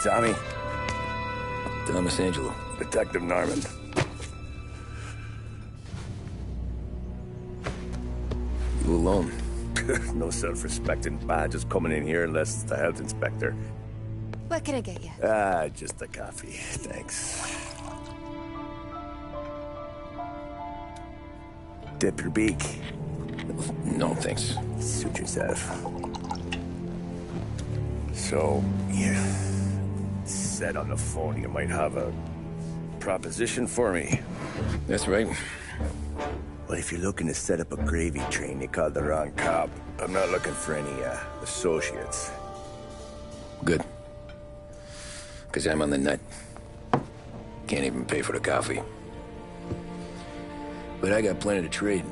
Tommy. Thomas Angelo. Detective Norman. You alone? No self-respecting badges coming in here unless it's the health inspector. What can I get you? Just a coffee. Thanks. Dip your beak. No, thanks. Suit yourself. So, you said on the phone you might have a proposition for me. That's right. Well, if you're looking to set up a gravy train, you called the wrong cop. I'm not looking for any, associates. Good. Because I'm on the nut. Can't even pay for the coffee. But I got plenty to trade.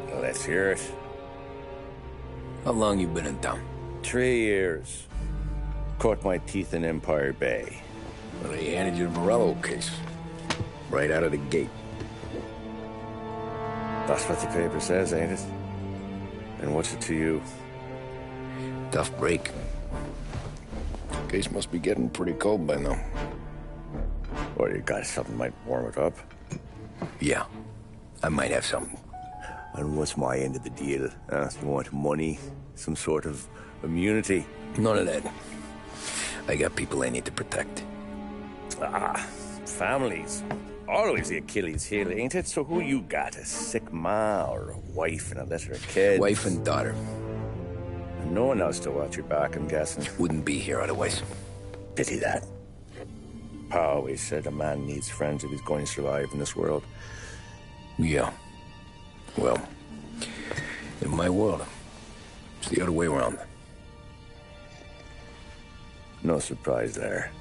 Well, let's hear it. How long you been in town? 3 years. Caught my teeth in Empire Bay. Well, they handed you the Morello case. Right out of the gate. That's what the paper says, ain't it? And what's it to you? Tough break. Case must be getting pretty cold by now. Or you got something might warm it up? Yeah, I might have something. And what's my end of the deal? You want money? Some sort of immunity? None of that. I got people I need to protect. Families. Always the Achilles heel, ain't it? So who you got? A sick ma or a wife and a litter of kids? Wife and daughter. And no one else to watch your back, I'm guessing. Wouldn't be here otherwise. Pity that. Pa always said a man needs friends if he's going to survive in this world. Yeah. Well, in my world, it's the other way around. No surprise there.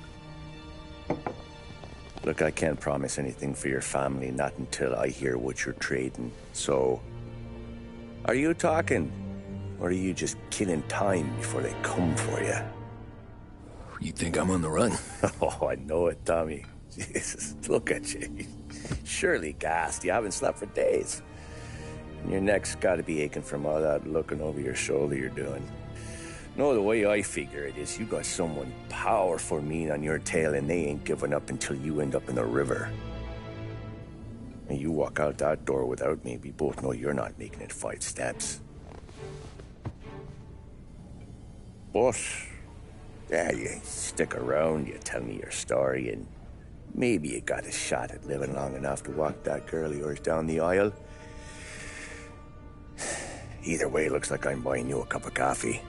Look, I can't promise anything for your family, not until I hear what you're trading. So, are you talking? Or are you just killing time before they come for you? You think I'm on the run? Oh, I know it, Tommy. Jesus, look at you. Surely gassed. You haven't slept for days. And your neck's got to be aching from all that looking over your shoulder you're doing. No, the way I figure it is you got someone powerful mean on your tail and they ain't giving up until you end up in the river. And you walk out that door without me, we both know you're not making it 5 steps. But, yeah, you stick around, you tell me your story, and maybe you got a shot at living long enough to walk that girl of yours down the aisle. Either way, it looks like I'm buying you a cup of coffee.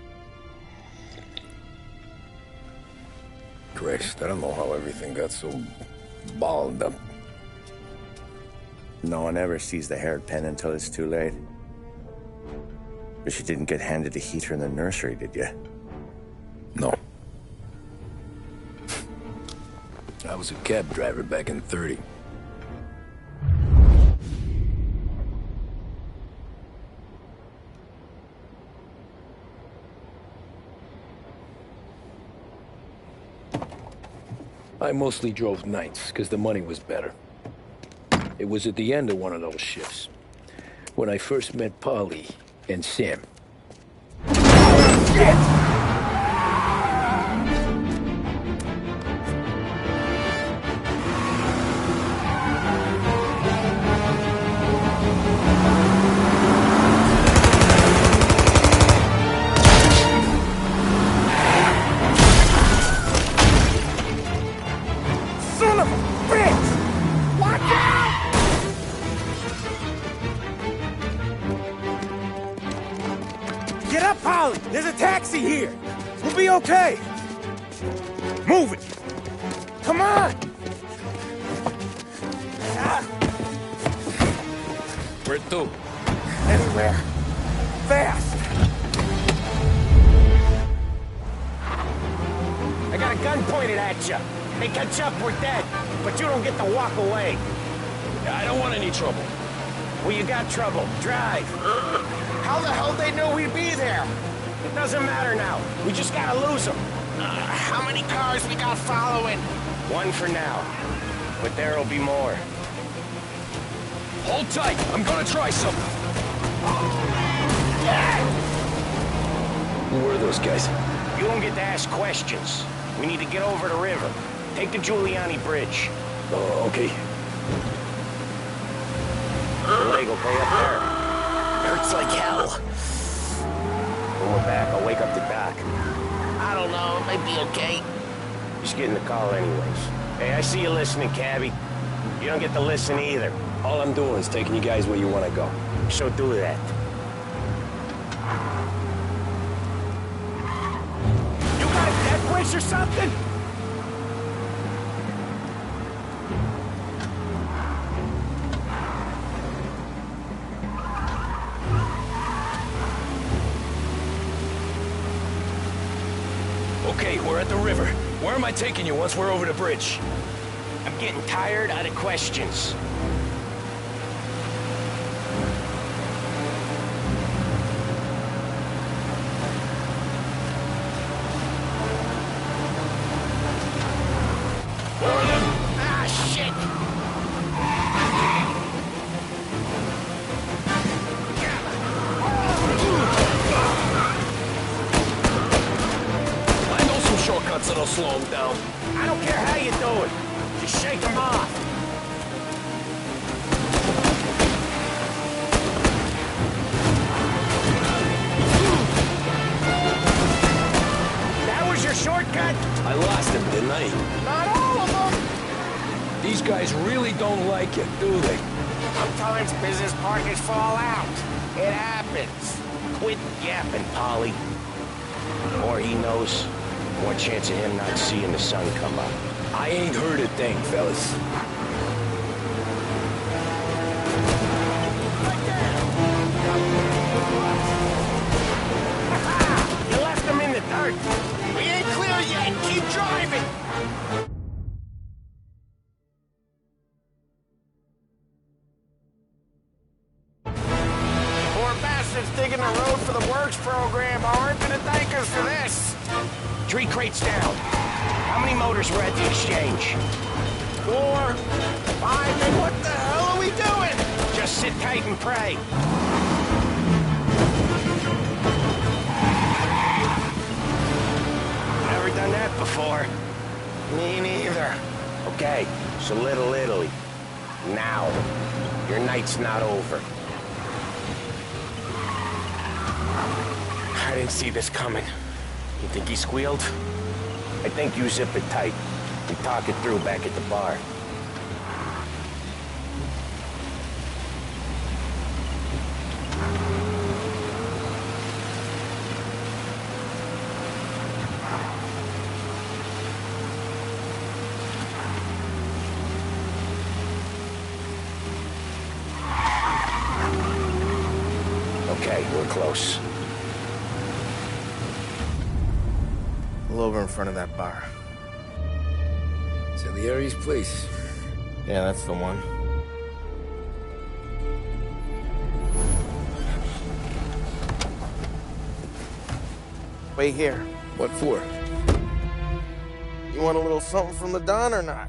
Christ, I don't know how everything got so balled up. No one ever sees the haired pen until it's too late. But you didn't get handed a heater in the nursery, did you? No. I was a cab driver back in '30. I mostly drove nights, because the money was better. It was at the end of one of those shifts, when I first met Polly and Sam. Shit! Get up, Polly! There's a taxi here! We'll be okay! Move it! Come on! Where to? Anywhere. Fast! I got a gun pointed at you. They catch up, we're dead. But you don't get to walk away. I don't want any trouble. Well, you got trouble. Drive. How the hell they know we'd be there? It doesn't matter now. We just gotta lose them. How many cars we got following? One for now. But there'll be more. Hold tight. I'm gonna try something. Yeah! Who were those guys? You don't get to ask questions. We need to get over the river. Take the Giuliani Bridge. Oh, okay. Your leg okay up there? Hurts like hell. When we're back, I'll wake up the doc. I don't know, it might be okay. Just get in the car anyways. Hey, I see you listening, cabbie. You don't get to listen either. All I'm doing is taking you guys where you want to go. So do that. You got a death wish or something? Okay, we're at the river. Where am I taking you once we're over the bridge? I'm getting tired out of questions. Ah, shit! I know some shortcuts that'll slow him down. I don't care how you do it. Just shake them off. That was your shortcut? I lost him, didn't I? Not all of them! These guys really don't like it, do they? Sometimes business partners fall out. It happens. Quit yapping, Polly. The more he knows, the more chance of him not seeing the sun come up. I ain't heard a thing, fellas. You left him in the dirt. We ain't clear yet! Keep driving! Poor bastards digging the road for the works program aren't gonna thank us for this! 3 crates down. How many motors were at the exchange? 4, 5, and what the hell are we doing? Just sit tight and pray. Never done that before. Me neither. Okay, so Little Italy. Now. Your night's not over. I didn't see this coming. You think he squealed? I think you zip it tight. We talk it through back at the bar. Okay, we're close. Pull over in front of that bar. Salieri's place. Yeah, that's the one. Wait here. What for? You want a little something from the Don or not?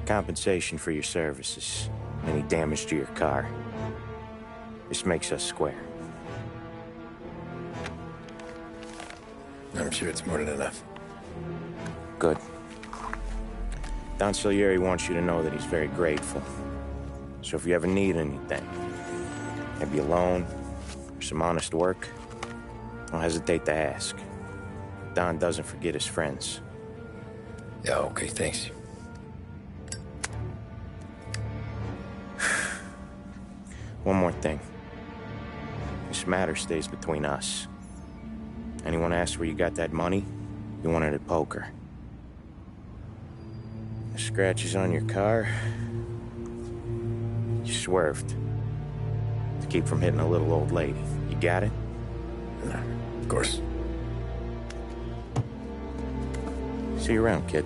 Compensation for your services. Any damage to your car. This makes us square. I'm sure it's more than enough. Good. Don Salieri wants you to know that he's very grateful. So if you ever need anything, maybe a loan or some honest work, don't hesitate to ask. Don doesn't forget his friends. Yeah, okay, thanks. One more thing. This matter stays between us. Anyone asks where you got that money, you won it at poker. The scratches on your car, you swerved. To keep from hitting a little old lady. You got it? Of course. See you around, kid.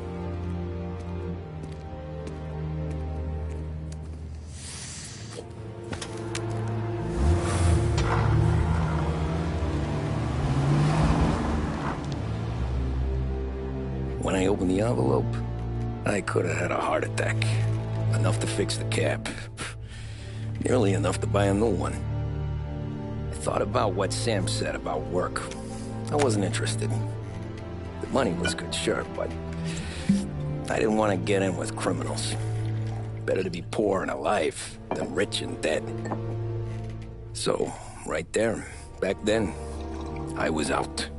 When I opened the envelope, I could have had a heart attack. Enough to fix the cap. Nearly enough to buy a new one. I thought about what Sam said about work. I wasn't interested. The money was good, sure, but I didn't want to get in with criminals. Better to be poor and alive than rich and dead. So, right there, back then, I was out.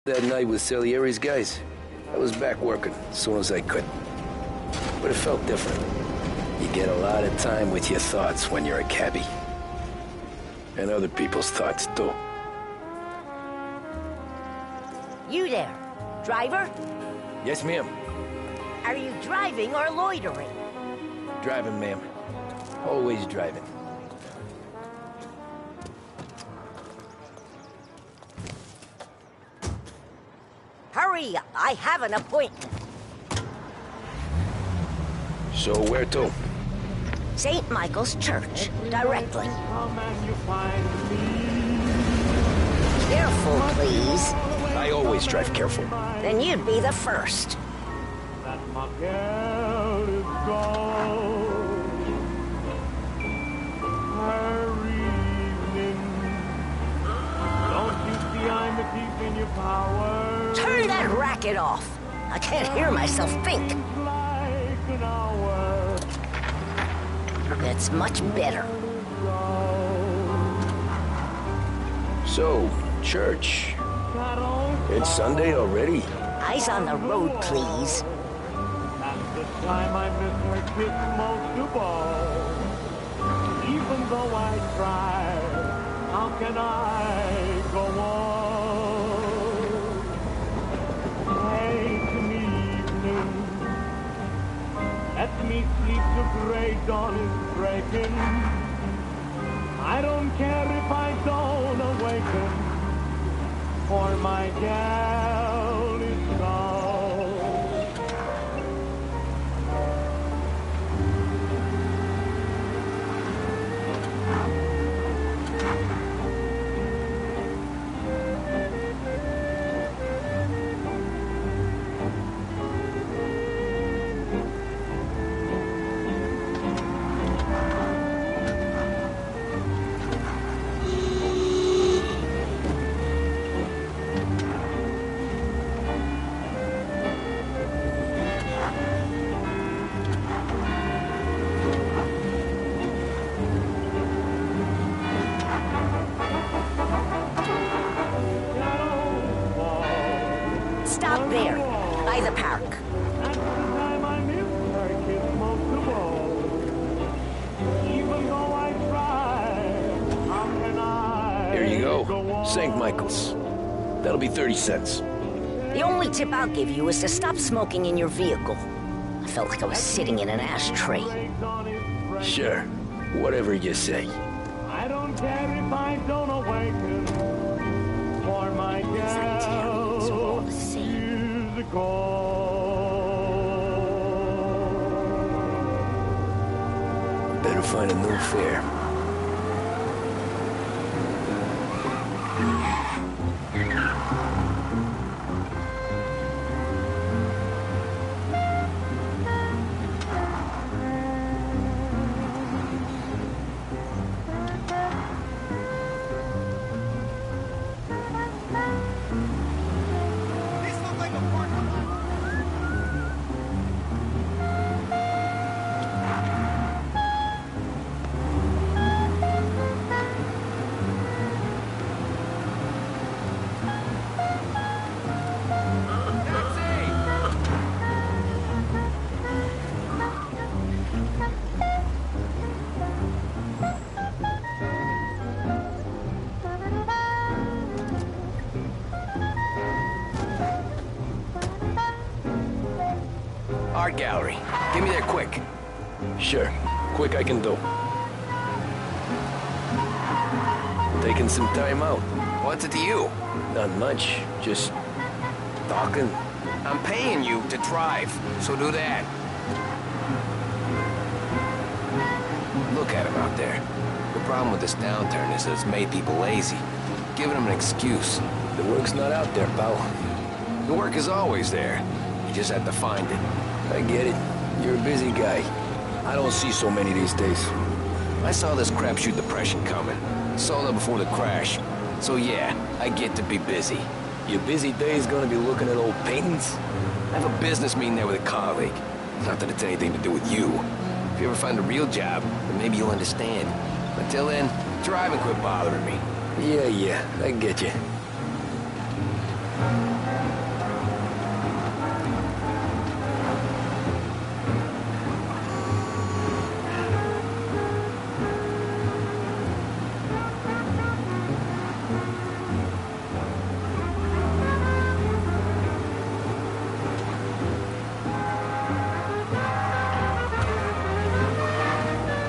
That night with Salieri's guys, I was back working as soon as I could. But it felt different. You get a lot of time with your thoughts when you're a cabbie. And other people's thoughts, too. You there, driver? Yes, ma'am. Are you driving or loitering? Driving, ma'am. Always driving. Hurry up, I have an appointment. So where to? St. Michael's Church, directly. Careful, please. I always drive careful. Then you'd be the first. Turn that racket off. I can't hear myself think. That's much better. So, church. It's Sunday already? Eyes on the road, please. That's the time I miss her kiss most of all. Even though I try, how can I go on? Take me evening. Let me sleep till gray dawn is breaking. I don't care if I don't awaken, for my gal is gone. Stop there, by the park. Here you go. St. Michael's. That'll be 30 cents. The only tip I'll give you is to stop smoking in your vehicle. I felt like I was sitting in an ashtray. Sure. Whatever you say. I don't care if I don't awaken, for my gal It's all the same. is gone. Better find a new fare. Art gallery. Get me there quick. Sure. Quick I can do. Taking some time out. What's it to you? Not much. Just talking. I'm paying you to drive, so do that. Look at him out there. The problem with this downturn is that it's made people lazy. Giving them an excuse. The work's not out there, pal. The work is always there. You just have to find it. I get it. You're a busy guy. I don't see so many these days. I saw this crapshoot depression coming. Saw that before the crash. So yeah, I get to be busy. Your busy day is gonna be looking at old paintings? I have a business meeting there with a colleague. Not that it's anything to do with you. If you ever find a real job, then maybe you'll understand. Until then, drive and quit bothering me. Yeah, I get you.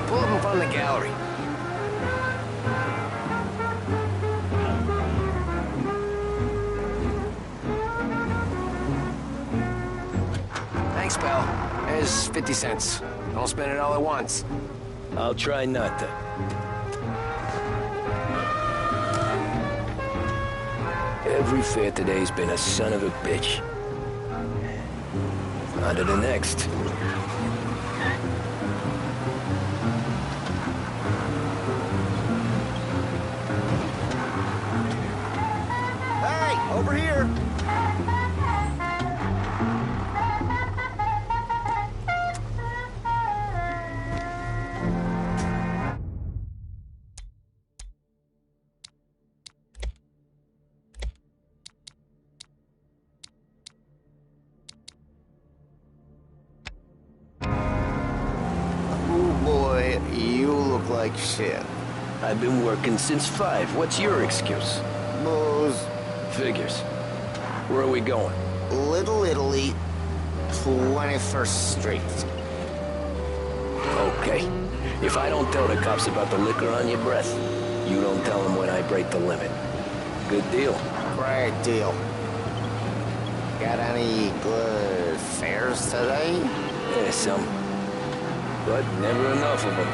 Pull up in front of the gallery. Thanks, pal. There's 50 cents. Don't spend it all at once. I'll try not to. Every fare today's been a son of a bitch. On to the next. Hey, over here. Boy, you look like shit. I've been working since 5. What's your excuse? Booze. Figures. Where are we going? Little Italy, 21st Street. Okay. If I don't tell the cops about the liquor on your breath, you don't tell them when I break the limit. Good deal. Great deal. Got any good fares today? Yeah, some. But never enough of them.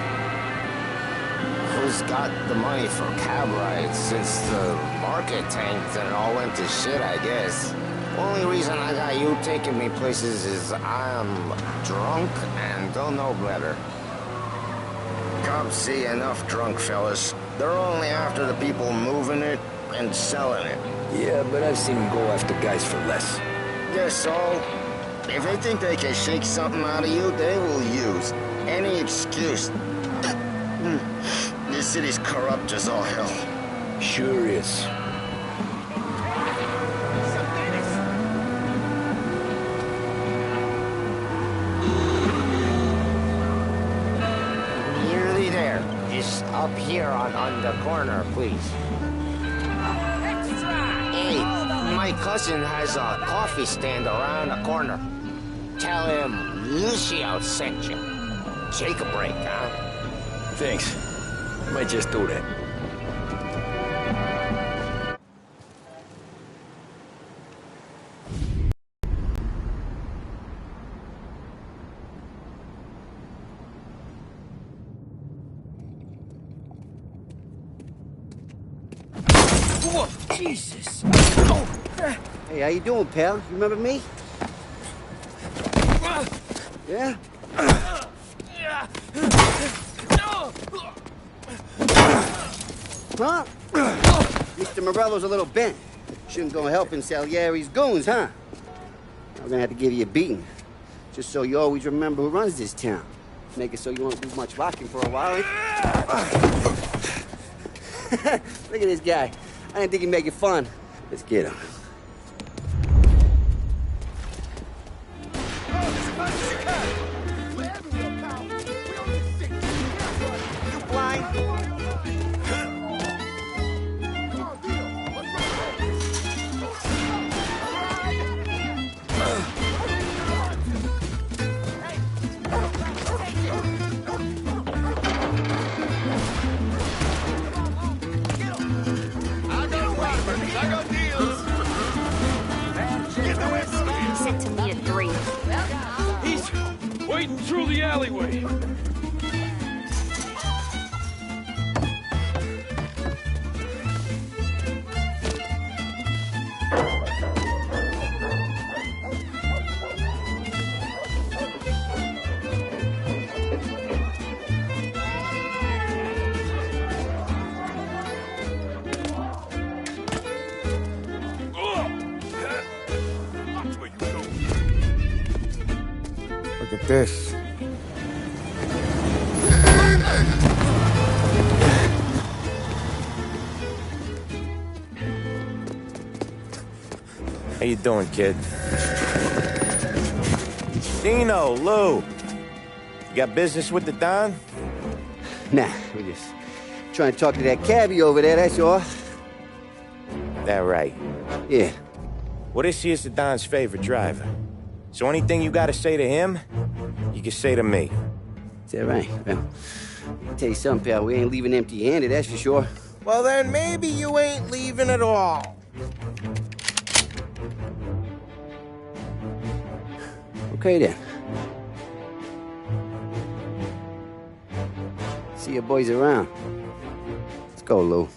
Who's got the money for cab rides since the market tanked and it all went to shit, I guess? Only reason I got you taking me places is I'm drunk and don't know better. Cops see enough drunk fellas. They're only after the people moving it and selling it. Yeah, but I've seen them go after guys for less. Guess so. If they think they can shake something out of you, they will use any excuse. This city's corrupt as all hell. Sure is. Nearly there. Just up here on the corner, please. Hey, my cousin has a coffee stand around the corner. Tell him Lucio sent you. Take a break, huh? Thanks. Might just do that. Whoa, Jesus! Hey, how you doing, pal? You remember me? Yeah? Huh? Mr. Morello's a little bent. Shouldn't go helping Salieri's goons, huh? I'm gonna have to give you a beating. Just so you always remember who runs this town. Make it so you won't do much rocking for a while. Look at this guy. I didn't think he'd make it fun. Let's get him. Waiting through the alleyway. Look at this. How you doing, kid? Dino, Lou. You got business with the Don? Nah, we just trying to talk to that cabbie over there, that's all. That right. Yeah. Well, this here's the Don's favorite driver. So anything you gotta say to him, you can say to me. Is that right? Well, I'll tell you something, pal. We ain't leaving empty-handed, that's for sure. Well, then maybe you ain't leaving at all. Okay, then. See your boys around. Let's go, Lou.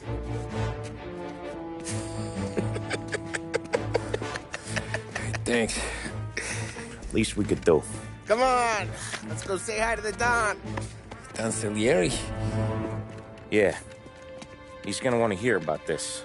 Thanks. Least we could do. Come on, let's go say hi to the Don. Don Salieri? Yeah. He's gonna want to hear about this.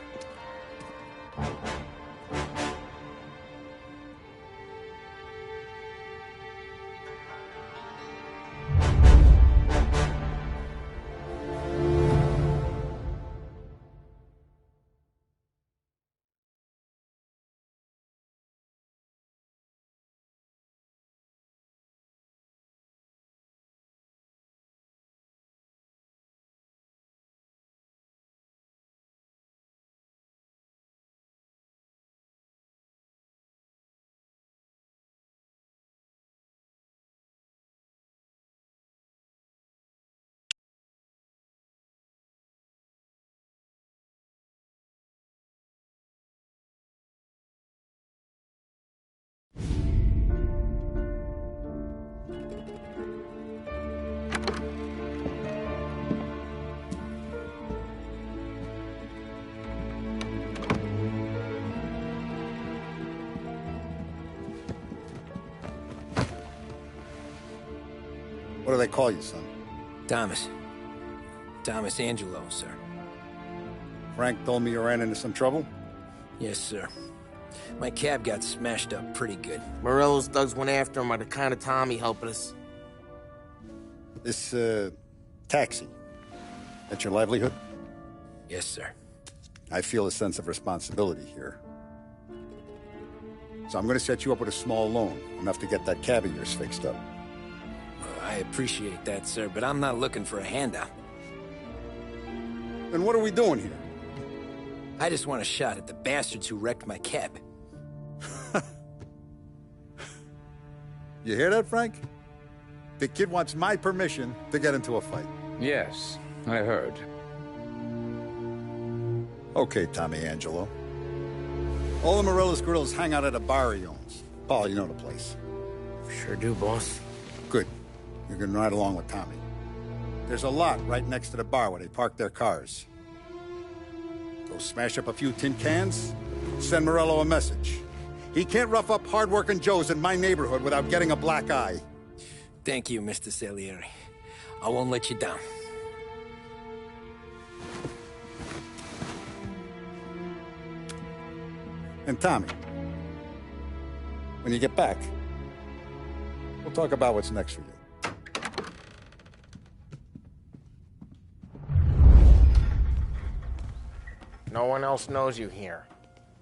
What do they call you, son? Thomas. Thomas Angelo, sir. Frank told me you ran into some trouble? Yes, sir. My cab got smashed up pretty good. Morello's thugs went after him by the kind of Tommy helping us. This, taxi. That's your livelihood? Yes, sir. I feel a sense of responsibility here. So I'm gonna set you up with a small loan, enough to get that cab of yours fixed up. I appreciate that, sir, but I'm not looking for a handout. Then what are we doing here? I just want a shot at the bastards who wrecked my cab. You hear that, Frank? The kid wants my permission to get into a fight. Yes, I heard. Okay, Tommy Angelo. All the Morello's grills hang out at a bar he owns. Paul, you know the place. Sure do, boss. Good. You can ride along with Tommy. There's a lot right next to the bar where they park their cars. Go smash up a few tin cans, send Morello a message. He can't rough up hard-working Joes in my neighborhood without getting a black eye. Thank you, Mr. Salieri. I won't let you down. And Tommy, when you get back, we'll talk about what's next for you. No one else knows you here,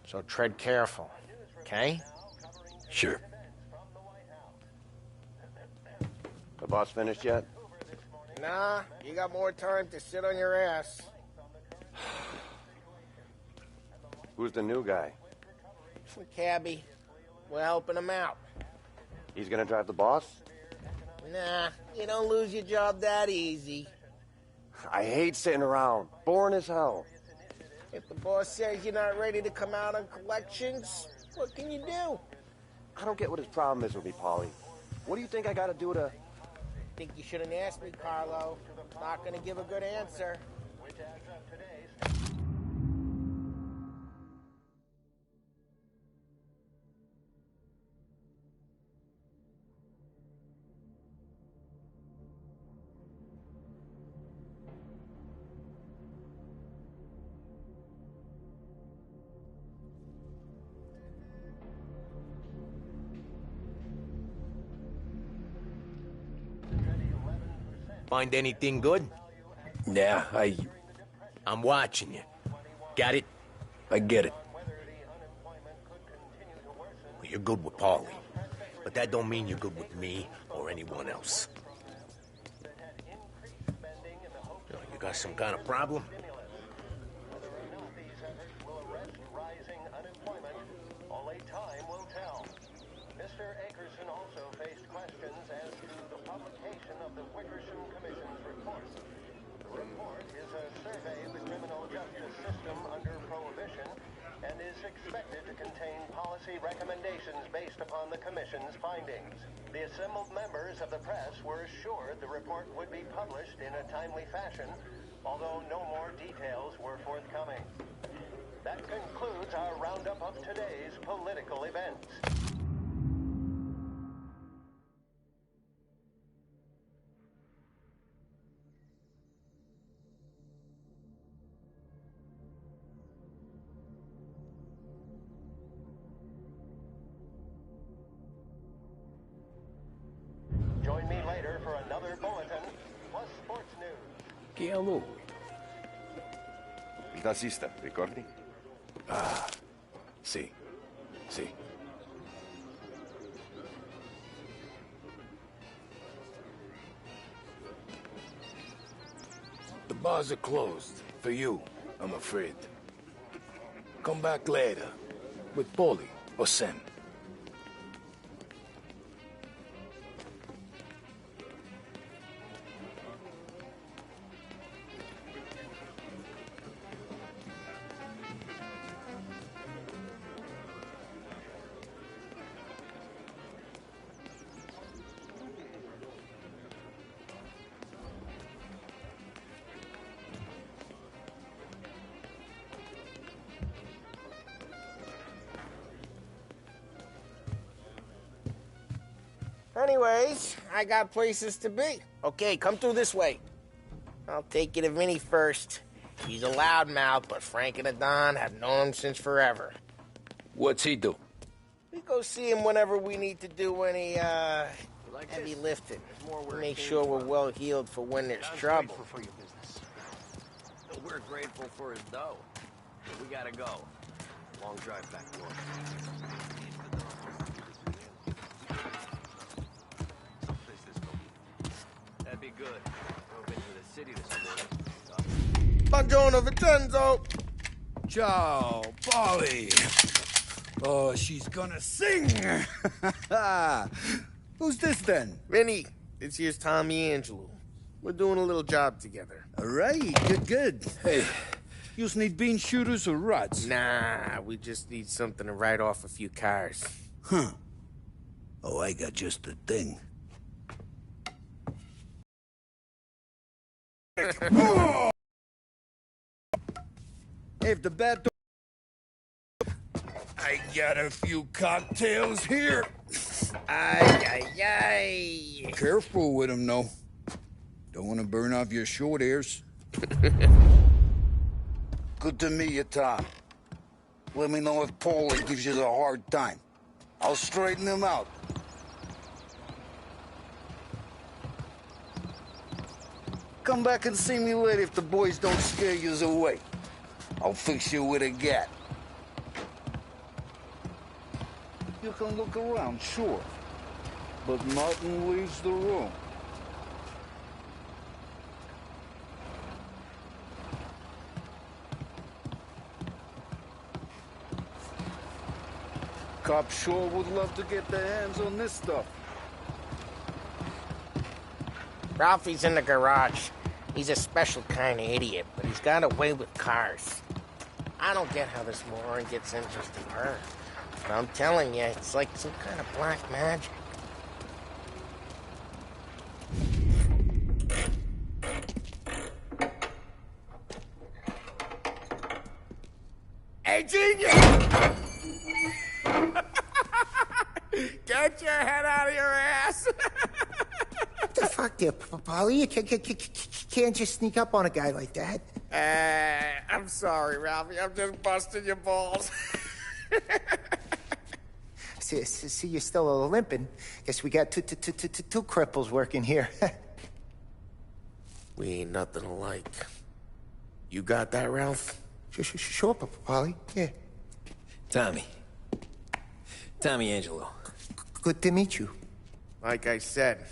so tread careful, okay? Sure. The boss finished yet? Nah, you got more time to sit on your ass. Who's the new guy? Some cabbie. We're helping him out. He's gonna drive the boss? Nah, you don't lose your job that easy. I hate sitting around. Boring as hell. If the boss says you're not ready to come out on collections, what can you do? I don't get what his problem is with me, Paulie. What do you think I gotta do to... Think you shouldn't ask me, Carlo. Not gonna give a good answer. Which adds up today's... Find anything good? Yeah, I'm watching you. Got it? I get it. Well, you're good with Paulie. But that don't mean you're good with me or anyone else. You got some kind of problem? Mr. Akerson also faced questions as to the publication of the Wickersham Commission's report. The report is a survey of the criminal justice system under Prohibition and is expected to contain policy recommendations based upon the Commission's findings. The assembled members of the press were assured the report would be published in a timely fashion, although no more details were forthcoming. That concludes our roundup of today's political events. Join me later for another bulletin, plus sports news. Che è lui? Il tassista, ricordi? Ah, sì, sì. The bars are closed. For you, I'm afraid. Come back later. With Paulie or Sam. Anyways, I got places to be. Okay, come through this way. I'll take you to Vinny first. He's a loudmouth, but Frank and the Don have known him since forever. What's he do? We go see him whenever we need to do any, heavy lifting. Make sure we're well healed for when there's trouble. For your business. We're grateful for his dough. We gotta go. Long drive back north. That'd be good. Drove into the city this morning. Buongiorno, Vincenzo! Ciao, Polly. Oh, she's gonna sing. Who's this then? Vinny, this here's Tommy Angelo. We're doing a little job together. All right, good. Hey, you just need bean shooters or rods? Nah, we just need something to write off a few cars. Huh. Oh, I got just the thing. Oh! If the bad I got a few cocktails here. Ay. Careful with them, though. Don't want to burn off your short hairs. Good to meet you, Tom. Let me know if Paulie gives you the hard time. I'll straighten him out. Come back and see me later if the boys don't scare you away. I'll fix you with a gat. You can look around, sure. But Martin leaves the room. Cops sure would love to get their hands on this stuff. Ralphie's in the garage. He's a special kind of idiot, but he's got a way with cars. I don't get how this moron gets interest in her. But I'm telling you, it's like some kind of black magic. Hey, genius! Get your head out of your ass! What the fuck there, Polly? You can't just sneak up on a guy like that. I'm sorry, Ralphie. I'm just busting your balls. See, you're still limping. Guess we got two cripples working here. We ain't nothing alike. You got that, Ralph? Sure, Polly. Yeah. Tommy Angelo. Good to meet you. Like I said,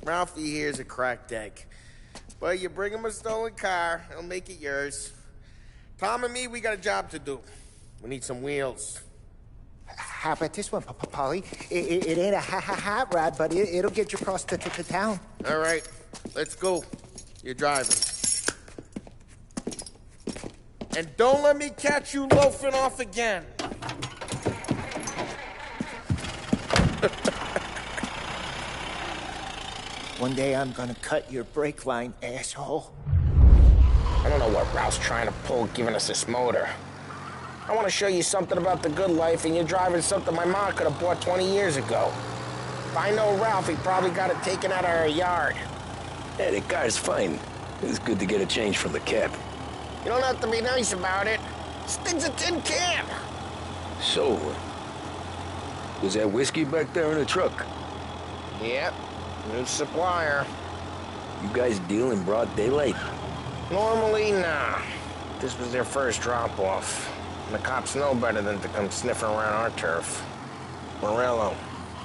Ralphie here's a cracked egg. But you bring him a stolen car, he'll make it yours. Tom and me, we got a job to do. We need some wheels. How about this one, Polly? It ain't a hot rod, but it'll get you across to town. All right, let's go. You're driving. And don't let me catch you loafing off again. One day I'm gonna cut your brake line, asshole. I don't know what Ralph's trying to pull giving us this motor. I want to show you something about the good life, and you're driving something my mom could have bought 20 years ago. If I know Ralph, he probably got it taken out of our yard. Yeah, the car's fine. It's good to get a change from the cab. You don't have to be nice about it. This thing's a tin can. So, was that whiskey back there in the truck? Yep, new supplier. You guys deal in broad daylight? Normally, nah. This was their first drop-off. And the cops know better than to come sniffing around our turf. Morello,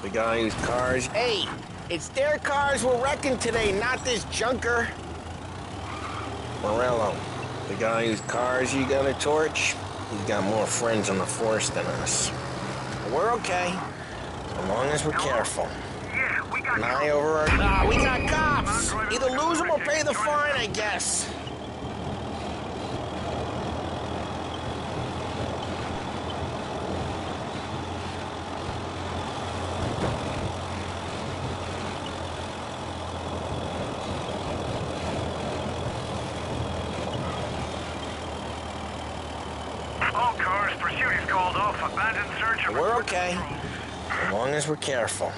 we got used cars. Hey, it's their cars we're wrecking today, not this junker. Morello, we got used cars, you got a torch? He's got more friends on the force than us. But we're okay, as long as we're careful. An eye over our... Nah, we got cops! Either lose them or pay the fine, I guess. All cars, pursuit is called off. Abandoned search. We're okay, as long as we're careful.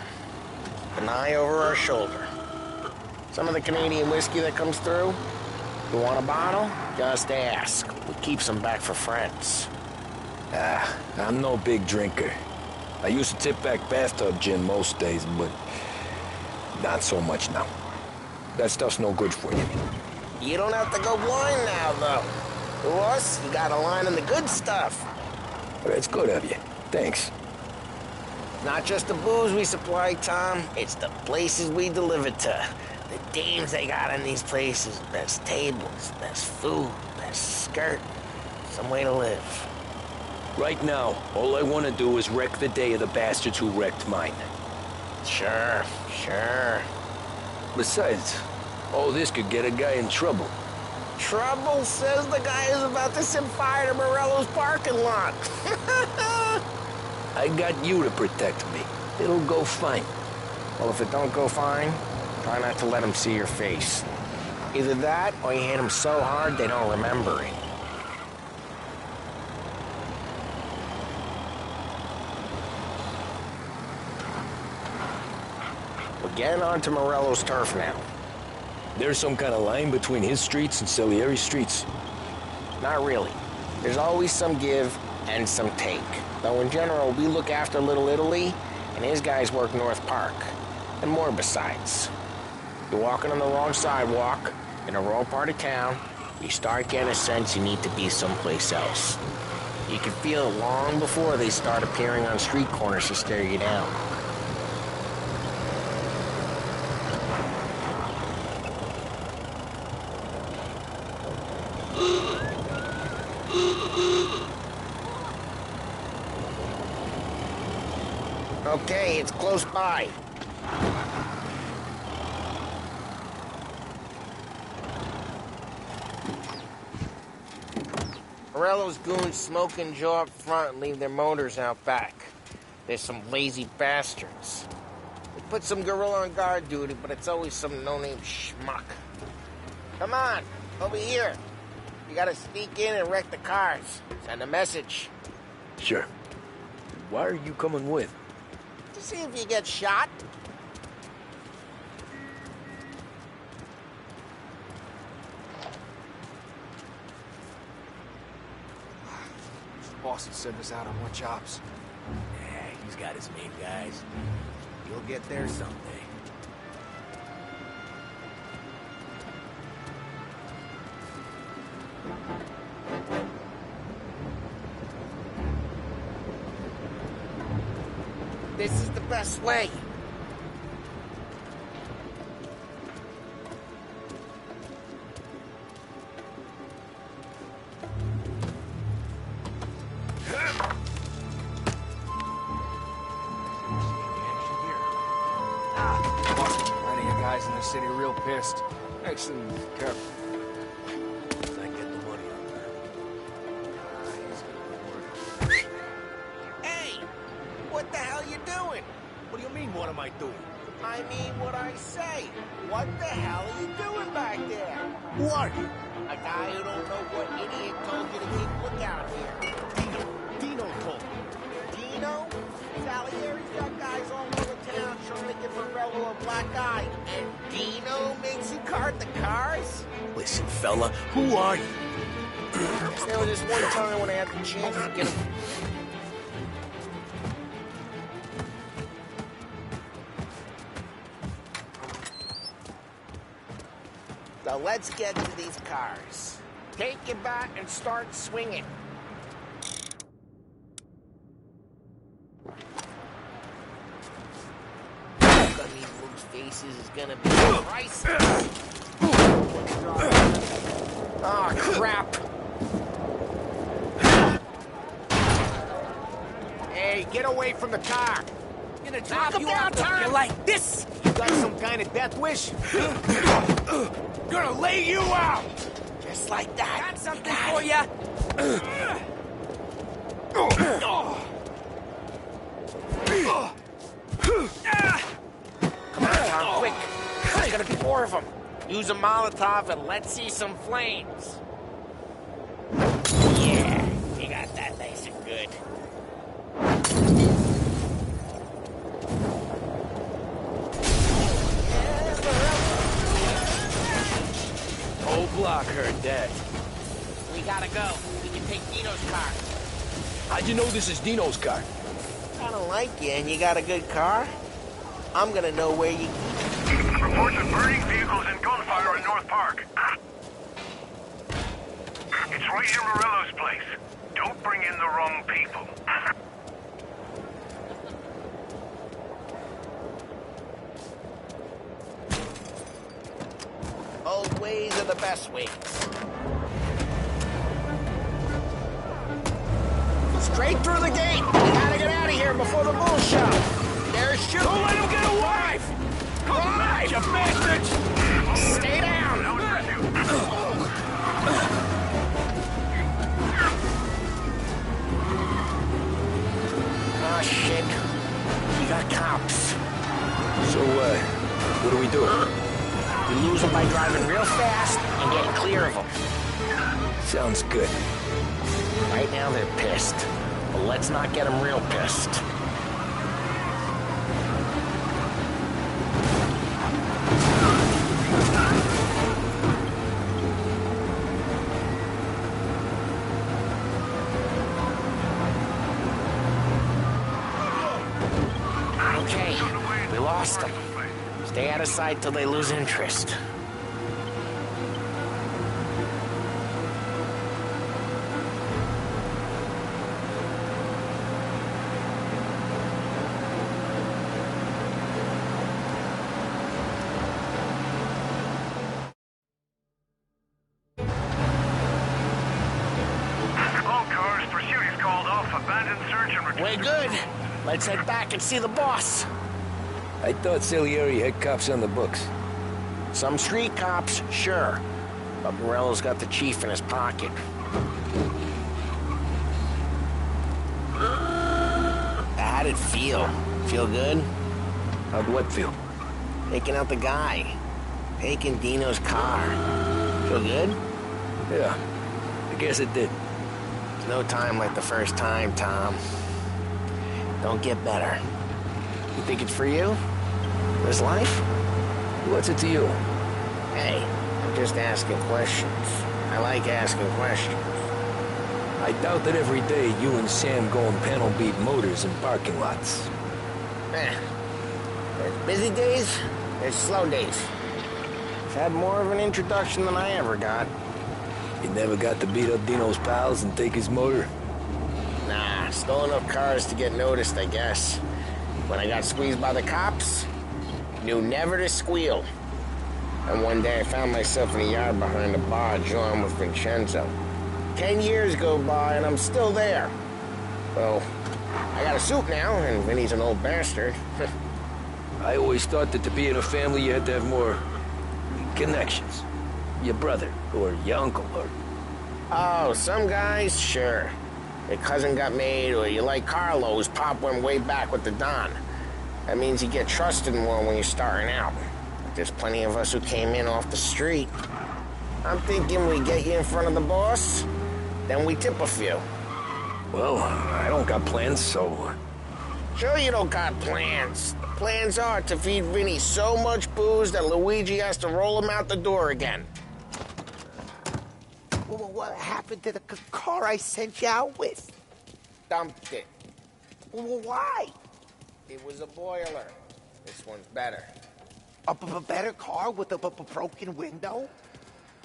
An eye over our shoulder. Some of the Canadian whiskey that comes through, you want a bottle? Just ask. We keep some back for friends. I'm no big drinker. I used to tip back bathtub gin most days, but not so much now. That stuff's no good for you. You don't have to go blind now, though. To us, you got a line on the good stuff. That's good of you. Thanks. Not just the booze we supply, Tom. It's the places we deliver to. The dames they got in these places. Best tables, best food, best skirt. Some way to live. Right now, all I want to do is wreck the day of the bastards who wrecked mine. Sure. Besides, all this could get a guy in trouble. Trouble, says the guy who's about to set fire to Morello's parking lot. I got you to protect me. It'll go fine. Well, if it don't go fine, try not to let them see your face. Either that, or you hit them so hard they don't remember it. We're getting onto Morello's turf now. There's some kind of line between his streets and Salieri's streets? Not really. There's always some give and some take. Though in general, we look after Little Italy, and his guys work North Park. And more besides. You're walking on the wrong sidewalk, in the wrong part of town, you start getting a sense you need to be someplace else. You can feel it long before they start appearing on street corners to stare you down. Okay, it's close by. Morello's goons smoke and jaw up front and leave their motors out back. There's some lazy bastards. We put some gorilla on guard duty, but it's always some no-name schmuck. Come on, over here. You gotta sneak in and wreck the cars. Send a message. Sure. Why are you coming with? To see if you get shot. Boss had sent us out on more jobs. Yeah, he's got his main guys. You'll get there someday. This is the best way. Plenty of guys in the city real pissed. Actually, careful. I get the money on that. Hey! What the hell you doing? What do you mean, what am I doing? I mean what I say. What the hell are you doing back there? Who are you? A guy who don't know what idiot told you to keep lookout here. Dino told me. Dino? Salieri's got guys all over town trying to give Morello a black eye. And Dino makes you cart the cars? Listen, fella, who are you? There was this one time when I had the chance to get him. So let's get to these cars. Take your bat and start swinging. Look on these loose faces is gonna be priceless. Oh, crap. Hey, get away from the car. I'm gonna Knock drop him you down, off Tom. you like this. You got some kind of death wish? Gonna lay you out. Just like that. Got something for ya. Come on, Tom, quick. There's gonna be more of them. Use a Molotov and let's see some flames. Yeah, you got that nice and good. Whole block heard that. We gotta go. We can take Dino's car. How'd you know this is Dino's car? I don't like you and you got a good car. I'm gonna know where you keep it. Reports of burning vehicles and gunfire in North Park. It's right near Morello's place. Don't bring in the wrong people. Old ways are the best ways. Straight through the gate. We gotta get out of here before the bull show. There's shooting. Don't let him get away! Come back, you bastards! Stay down. Oh, shit. We got cops. So, what do we do? We lose them by driving real fast and getting clear of them. Sounds good. Right now they're pissed, but let's not get them real pissed. Okay, we lost them. Stay out of sight till they lose interest. All cars, pursuit is called off. Abandoned search and return. We're good. Let's head back and see the boss. I thought Salieri had cops on the books. Some street cops, sure. But Morello's got the chief in his pocket. How'd it feel? Feel good? How'd what feel? Taking out the guy. Taking Dino's car. Feel good? Yeah, guess it did. There's no time like the first time, Tom. Don't get better. You think it's for you? This life? What's it to you? Hey, I'm just asking questions. I like asking questions. I doubt that every day you and Sam go and panel beat motors in parking lots. There's busy days, there's slow days. I've had more of an introduction than I ever got. You never got to beat up Dino's pals and take his motor? Nah, stole enough cars to get noticed, I guess. When I got squeezed by the cops, knew never to squeal. And one day I found myself in a yard behind a bar drawn with Vincenzo. 10 years go by and I'm still there. Well, I got a suit now, and Vinny's an old bastard. I always thought that to be in a family you had to have more connections. Your brother, or your uncle, or... Oh, some guys, sure. Your cousin got made, or you like Carlos, Pop went way back with the Don. That means you get trusted more when you're starting out. There's plenty of us who came in off the street. I'm thinking we get you in front of the boss, then we tip a few. Well, I don't got plans, so... Sure you don't got plans. The plans are to feed Vinny so much booze that Luigi has to roll him out the door again. Well, what happened to the car I sent you out with? Dumped it. Well, why? It was a boiler. This one's better. A better car with a broken window?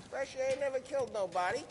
Fresh air never killed nobody.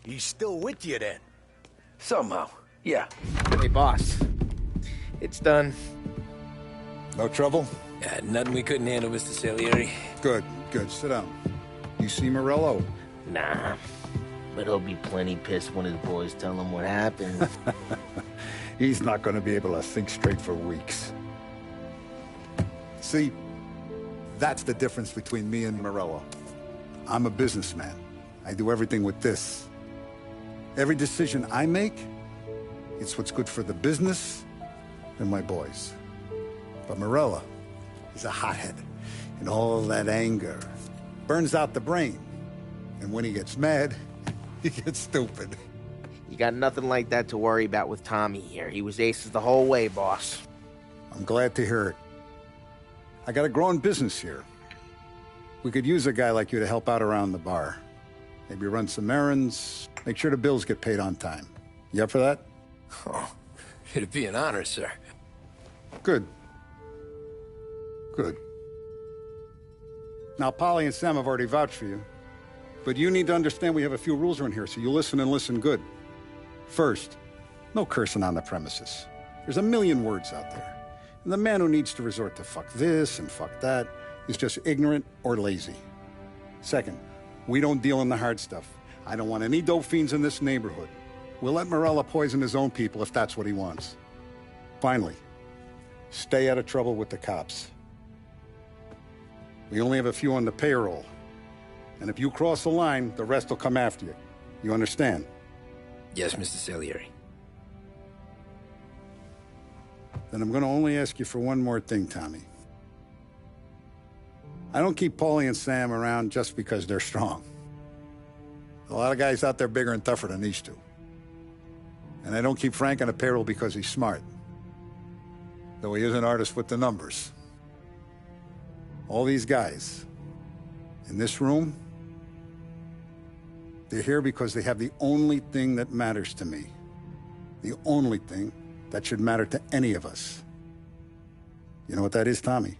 He's still with you, then? Somehow, yeah. Hey, boss. It's done. No trouble? Yeah, nothing we couldn't handle, Mr. Salieri. Good, good. Sit down. You see Morello? Nah. But he'll be plenty pissed when his boys tell him what happened. He's not going to be able to think straight for weeks. See, that's the difference between me and Morello. I'm a businessman. I do everything with this. Every decision I make, it's what's good for the business and my boys. But Morello is a hothead, and all that anger burns out the brain. And when he gets mad, he gets stupid. You got nothing like that to worry about with Tommy here. He was aces the whole way, boss. I'm glad to hear it. I got a growing business here. We could use a guy like you to help out around the bar. Maybe run some errands, make sure the bills get paid on time. You up for that? Oh, it'd be an honor, sir. Good. Good. Now, Polly and Sam have already vouched for you. But you need to understand we have a few rules around here, so you listen and listen good. First, no cursing on the premises. There's a million words out there. And the man who needs to resort to fuck this and fuck that is just ignorant or lazy. Second, we don't deal in the hard stuff. I don't want any dope fiends in this neighborhood. We'll let Morella poison his own people if that's what he wants. Finally, stay out of trouble with the cops. We only have a few on the payroll. And if you cross the line, the rest will come after you. You understand? Yes, Mr. Salieri. Then I'm going to only ask you for one more thing, Tommy. I don't keep Paulie and Sam around just because they're strong. A lot of guys out there bigger and tougher than these two. And I don't keep Frank on the payroll because he's smart. Though he is an artist with the numbers. All these guys in this room, they're here because they have the only thing that matters to me. The only thing that should matter to any of us. You know what that is, Tommy?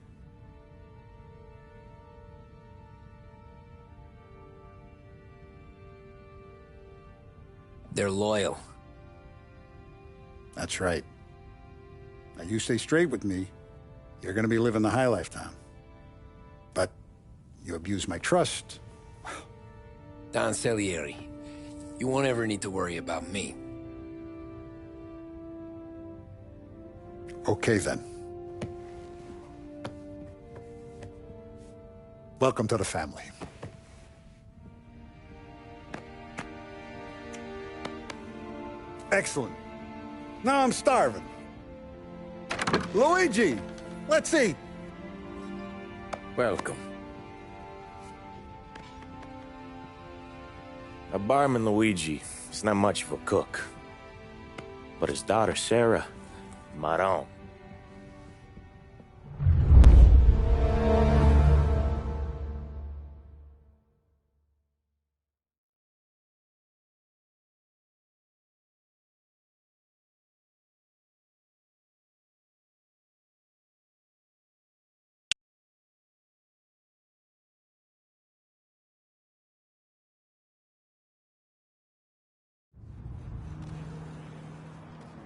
They're loyal. That's right. Now, you stay straight with me, you're gonna be living the high life, Tom. But you abuse my trust. Don Salieri, you won't ever need to worry about me. Okay, then. Welcome to the family. Excellent. Now I'm starving. Luigi, let's eat. Welcome. A barman Luigi is not much of a cook. But his daughter Sarah, Maron.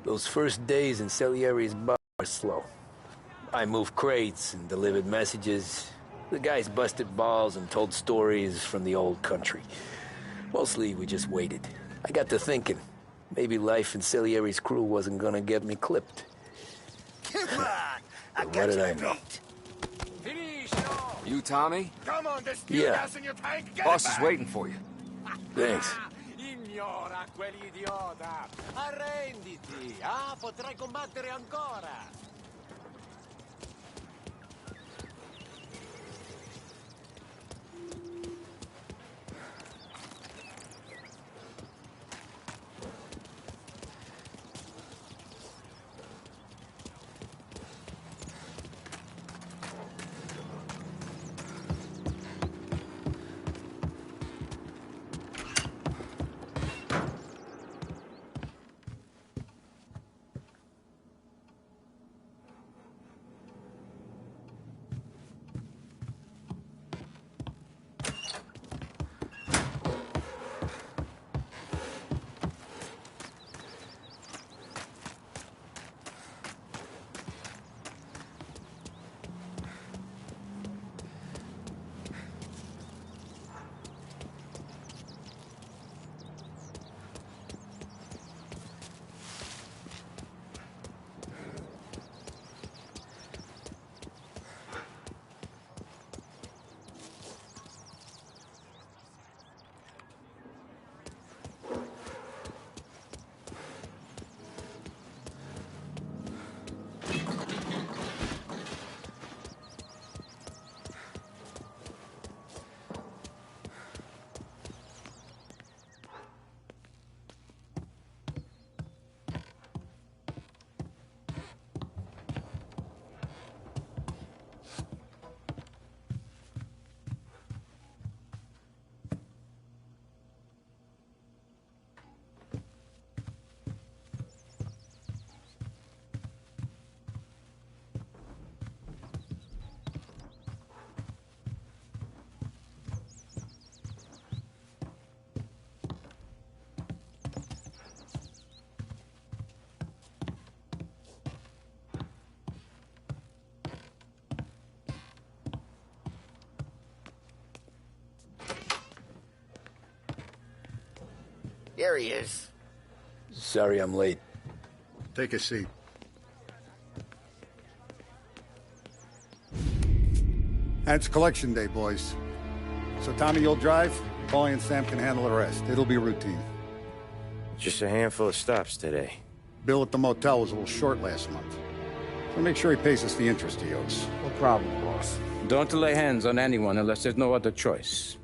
Those first days in Salieri's bar were slow. I moved crates and delivered messages. The guys busted balls and told stories from the old country. Mostly, we just waited. I got to thinking, maybe life in Salieri's crew wasn't gonna get me clipped. Come on! I What got did you I know? beat. You, Tommy? Come on, there's fuel Yeah. gas in your tank. Get Boss it is back. waiting for you. Thanks. Ignora quell'idiota. Arrenditi. Ah, potrai combattere ancora. Here he is. Sorry I'm late. Take a seat. And it's collection day, boys. So Tommy, you'll drive. Paulie and Sam can handle the rest. It'll be routine. Just a handful of stops today. Bill at the motel was a little short last month. So make sure he pays us the interest he owes. No problem, boss. Don't lay hands on anyone unless there's no other choice.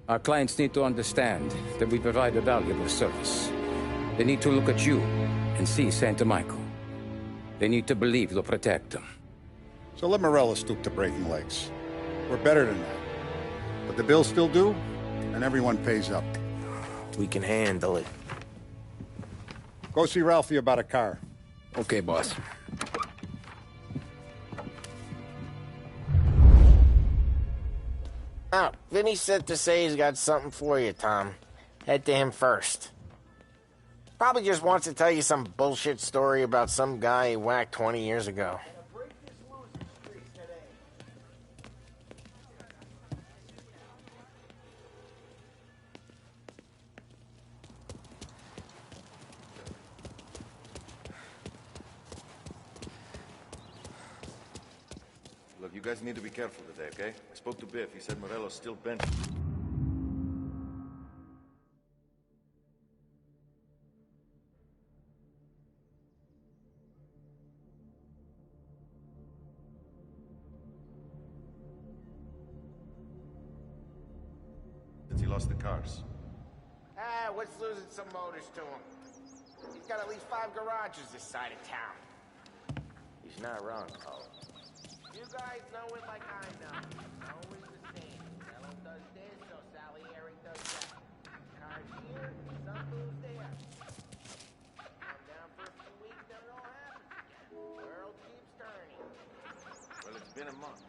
Our clients need to understand that we provide a valuable service. They need to look at you and see Santa Michael. They need to believe you'll protect them. So let Morello stoop to breaking legs. We're better than that. But the bills still due, and everyone pays up. We can handle it. Go see Ralphie about a car. Okay, boss. Oh, Vinny said to say he's got something for you, Tom. Head to him first. Probably just wants to tell you some bullshit story about some guy he whacked 20 years ago. Look, you guys need to be careful today, okay? I spoke to Biff. He said Morello's still bent. Since he lost the cars. Ah, what's losing some motors to him? He's got at least 5 garages this side of town. He's not wrong, Paul. You guys know it like I know. Always the same. Fellow does this, so Salieri does that. Cars here, some goes there. Come down for a few weeks, then it all happens again. World keeps turning. Well, it's been a month.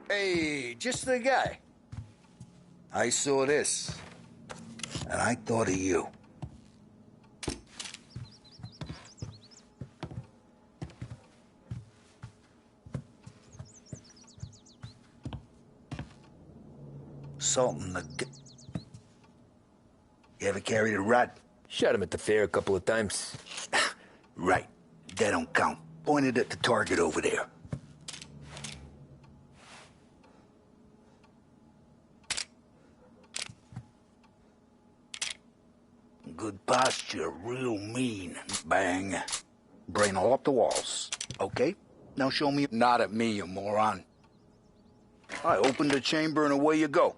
Hey, just the guy. I saw this, and I thought of you. Something to get... You ever carried a rod? Shot him at the fair a couple of times. Right. That don't count. Pointed at the target over there. Good posture, real mean. Bang. Brain all up the walls. Okay? Now show me... Not at me, you moron. I opened the chamber and away you go.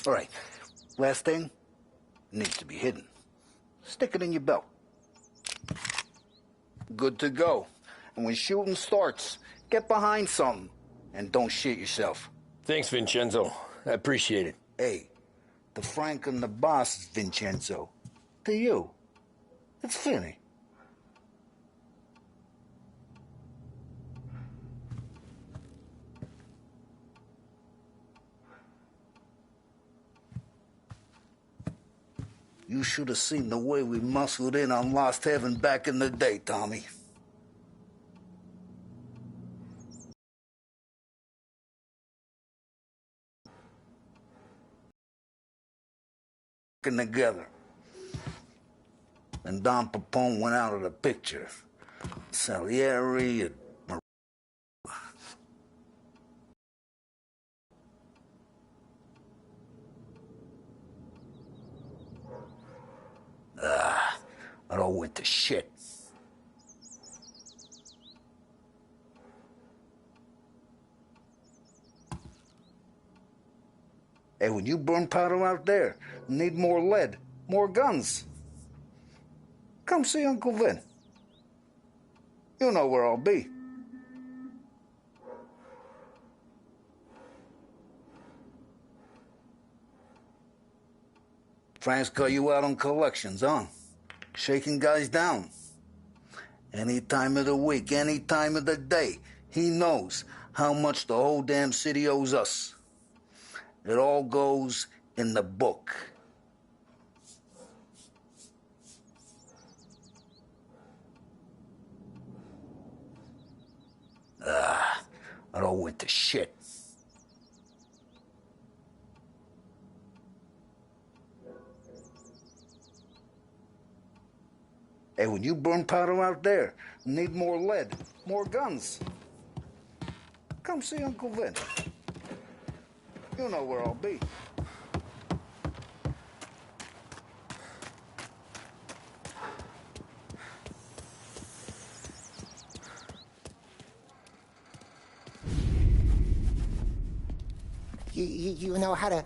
All right. Last thing. Needs to be hidden. Stick it in your belt. Good to go. And when shooting starts, get behind something. And don't shit yourself. Thanks, Vincenzo. I appreciate it. Hey. The Frank and the boss is Vincenzo. To you, it's Vinny. You should have seen the way we muscled in on Lost Heaven back in the day, Tommy. Together. And Don Papone went out of the picture. Salieri and... it all went to shit. Hey, when you burn powder out there, you need more lead, more guns. Come see Uncle Vin. You know where I'll be. Frank's cut you out on collections, huh? Shaking guys down. Any time of the week, any time of the day, he knows how much the whole damn city owes us. It all goes in the book. It all went to shit. Hey, when you burn powder out there, you need more lead, more guns. Come see Uncle Vin. You know where I'll be. You know how to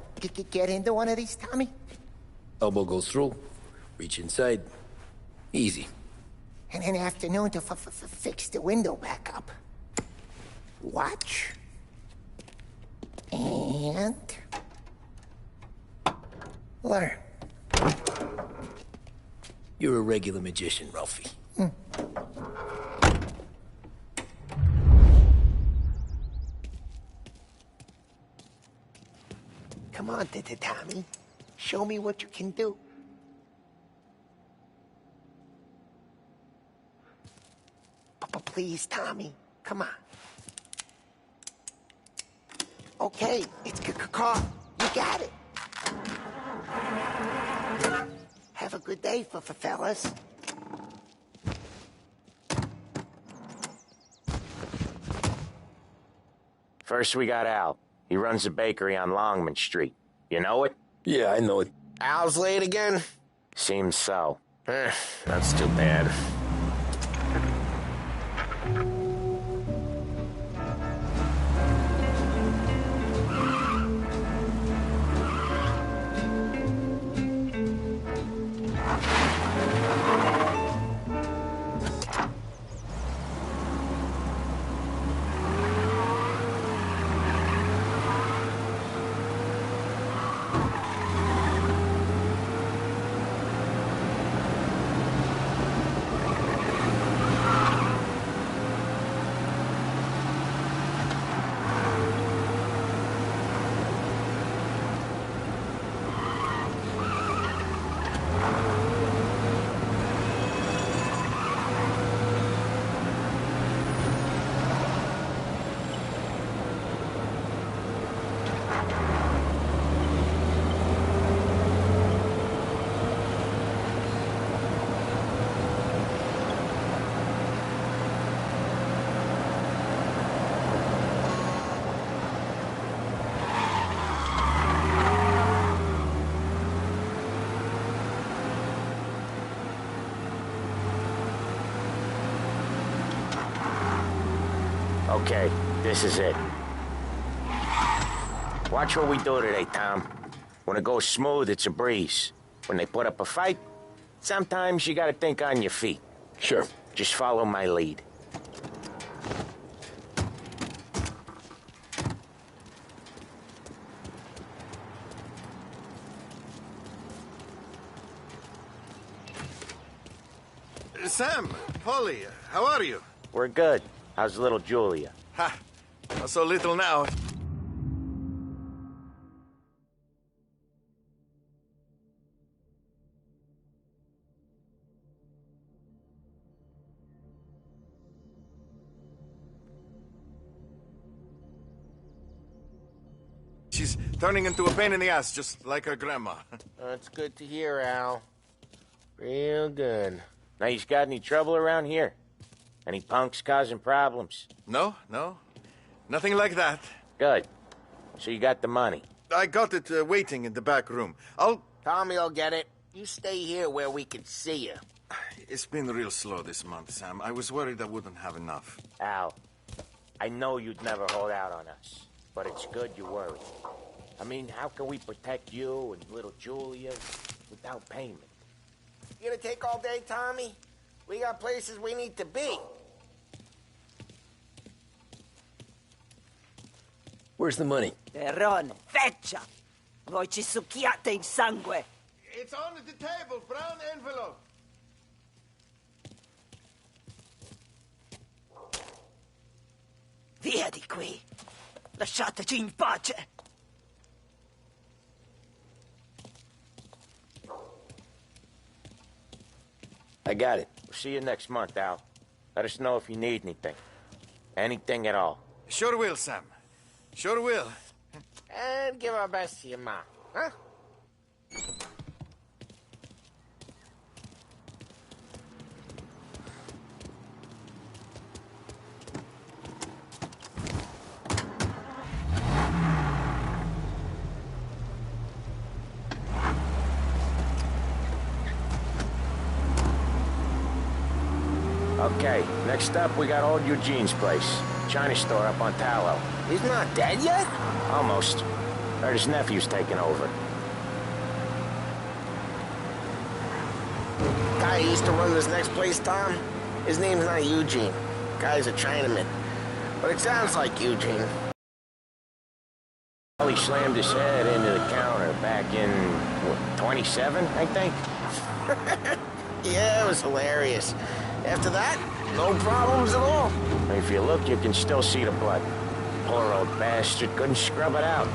get into one of these, Tommy? Elbow goes through, reach inside. Easy. And an afternoon to fix the window back up. Watch. And... learn. You're a regular magician, Ralphie. Come on, Tommy. Show me what you can do. Please, Tommy. Come on. Okay, it's caught. You got it. Have a good day, fellas. First, we got Al. He runs a bakery on Longman Street. You know it? Yeah, I know it. Al's late again? Seems so. That's too bad. Okay, this is it. Watch what we do today, Tom. When it goes smooth, it's a breeze. When they put up a fight, sometimes you gotta think on your feet. Sure. Just follow my lead. Sam, Polly, how are you? We're good. How's little Julia? Ha! Not so little now. She's turning into a pain in the ass, just like her grandma. That's good to hear, Al. Real good. Now, you got any trouble around here? Any punks causing problems? No. Nothing like that. Good. So you got the money? I got it waiting in the back room. Tommy'll get it. You stay here where we can see you. It's been real slow this month, Sam. I was worried I wouldn't have enough. Al, I know you'd never hold out on us, but it's good you worried. I mean, how can we protect you and little Julia without payment? You gonna take all day, Tommy? We got places we need to be. Where's the money? Terrone, feccia! Voi ci succhiate il sangue! It's on the table, brown envelope. Via di qui. Lasciateci in pace. I got it. We'll see you next month, Al. Let us know if you need anything. Anything at all. Sure will, Sam. Sure will. And give our best to your ma, huh? Okay, next up we got old Eugene's place. China store up on Tallow. He's not dead yet? Almost. Heard his nephew's taking over. Guy who used to run this next place, Tom? His name's not Eugene. Guy's a Chinaman. But it sounds like Eugene. He slammed his head into the counter back in, what, 27, I think? Yeah, it was hilarious. After that, no problems at all. If you look, you can still see the blood. Poor old bastard couldn't scrub it out.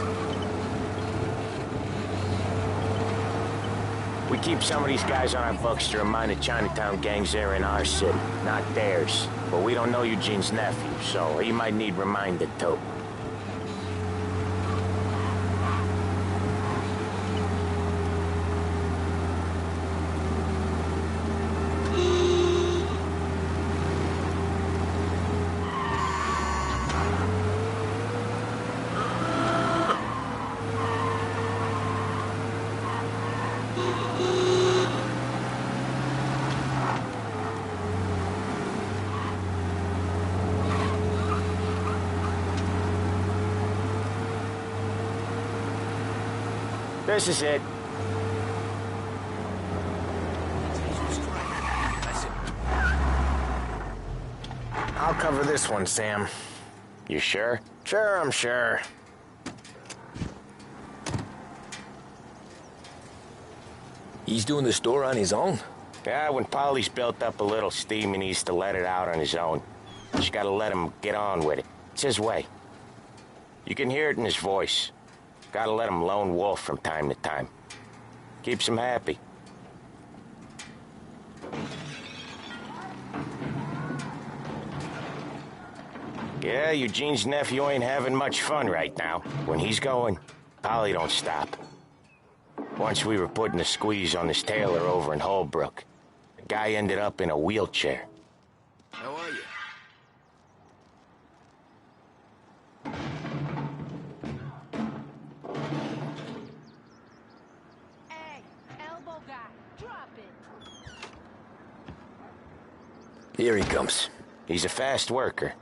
We keep some of these guys on our books to remind the Chinatown gangs they're in our city, not theirs. But we don't know Eugene's nephew, so he might need reminded too. This is it. I'll cover this one, Sam. You sure? Sure, I'm sure. He's doing the store on his own? Yeah, when Polly's built up a little steam, he needs to let it out on his own. Just gotta let him get on with it. It's his way. You can hear it in his voice. Gotta let him lone wolf from time to time. Keeps him happy. Yeah, Eugene's nephew ain't having much fun right now. When he's going, Polly don't stop. Once we were putting a squeeze on this tailor over in Holbrook. The guy ended up in a wheelchair. How are you? Here he comes. He's a fast worker.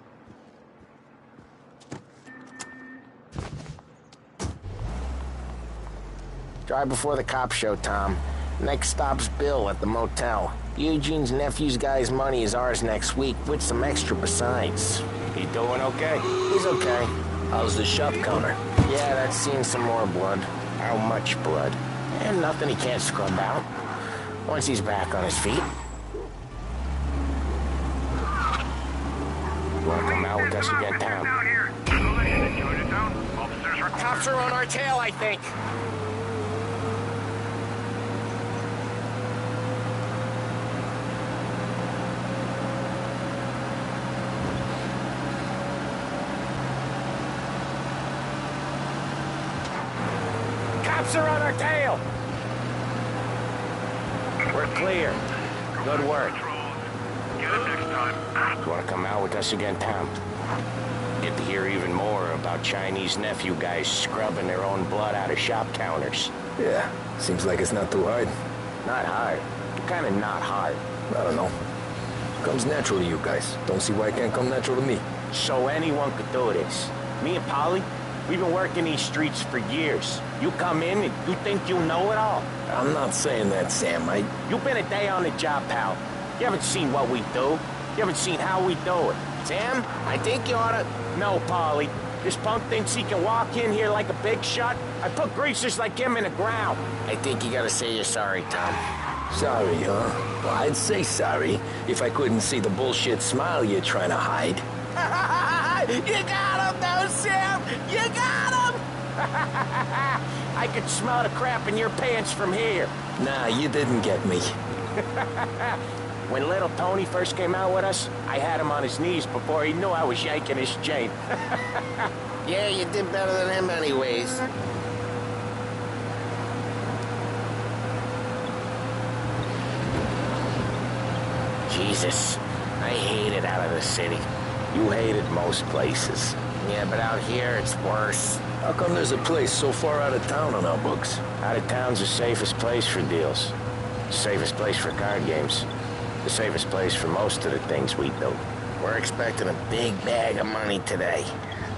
Drive before the cops show, Tom. Next stop's Bill at the motel. Eugene's nephew's guy's money is ours next week, with some extra besides. He doing okay? He's okay. How's the shop counter? Yeah, that's seen some more blood. How much blood? And nothing he can't scrub out. Once he's back on his feet. You wanna come out with us again, Tom? Cops are on our tail, I think. Cops are on our tail! We're clear. Good work. You wanna come out with us again, Tom? Get to hear even more about Chinese nephew guys scrubbing their own blood out of shop counters. Yeah, seems like it's not too hard. Not hard. Kinda not hard. I don't know. Comes natural to you guys. Don't see why it can't come natural to me. So anyone could do this. Me and Polly, we've been working these streets for years. You come in and you think you know it all. I'm not saying that, Sam. You've been a day on the job, pal. You haven't seen what we do. You haven't seen how we do it. Sam, I think you oughta... No, Polly. This punk thinks he can walk in here like a big shot? I put greasers like him in the ground. I think you gotta say you're sorry, Tom. Sorry, huh? Well, I'd say sorry if I couldn't see the bullshit smile you're trying to hide. You got him, though, Sam! You got him! I could smell the crap in your pants from here. Nah, you didn't get me. When little Tony first came out with us, I had him on his knees before he knew I was yanking his chain. Yeah, you did better than him anyways. Jesus, I hate it out of the city. You hate it most places. Yeah, but out here it's worse. How come there's a place so far out of town on our books? Out of town's the safest place for deals. The safest place for card games. The safest place for most of the things we do. We're expecting a big bag of money today.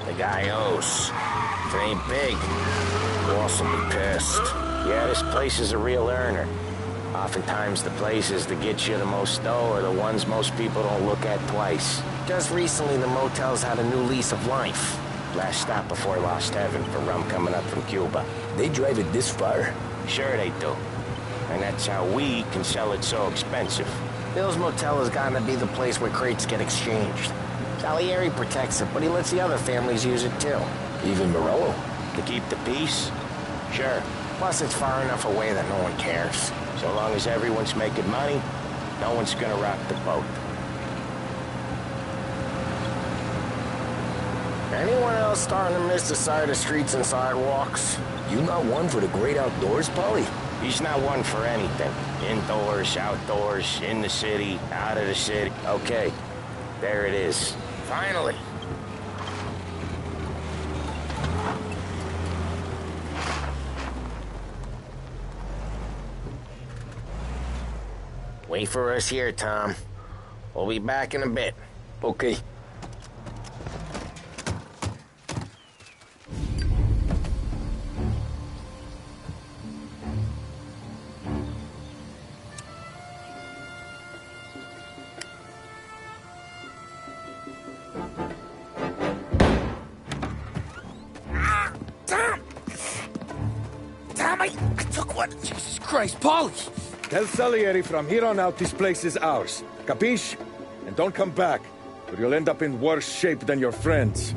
The guy owes. If it ain't big, the boss will be pissed. Yeah, this place is a real earner. Oftentimes the places that get you the most dough are the ones most people don't look at twice. Just recently the motel's had a new lease of life. Last stop before Lost Heaven for rum coming up from Cuba. They drive it this far? Sure they do. And that's how we can sell it so expensive. Bill's Motel has gotten to be the place where crates get exchanged. Salieri protects it, but he lets the other families use it too. Even Morello? To keep the peace? Sure. Plus it's far enough away that no one cares. So long as everyone's making money, no one's gonna rock the boat. Anyone else starting to miss the side of streets and sidewalks? You not one for the great outdoors, Polly? He's not one for anything. Indoors, outdoors, in the city, out of the city. Okay, there it is. Finally. Wait for us here, Tom. We'll be back in a bit. Okay. I took one. Jesus Christ, Polly! Tell Salieri from here on out this place is ours. Capiche? And don't come back, or you'll end up in worse shape than your friends.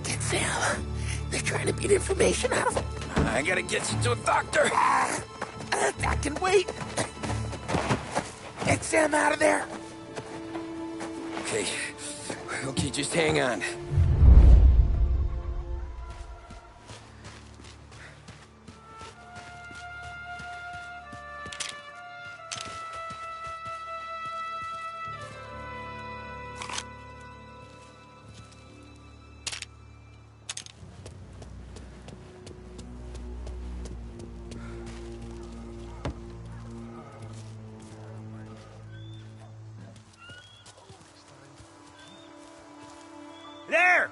Get Sam. They're trying to beat information out of him. I gotta get you to a doctor. I can wait. Get Sam out of there. Okay. Okay, just hang on. There!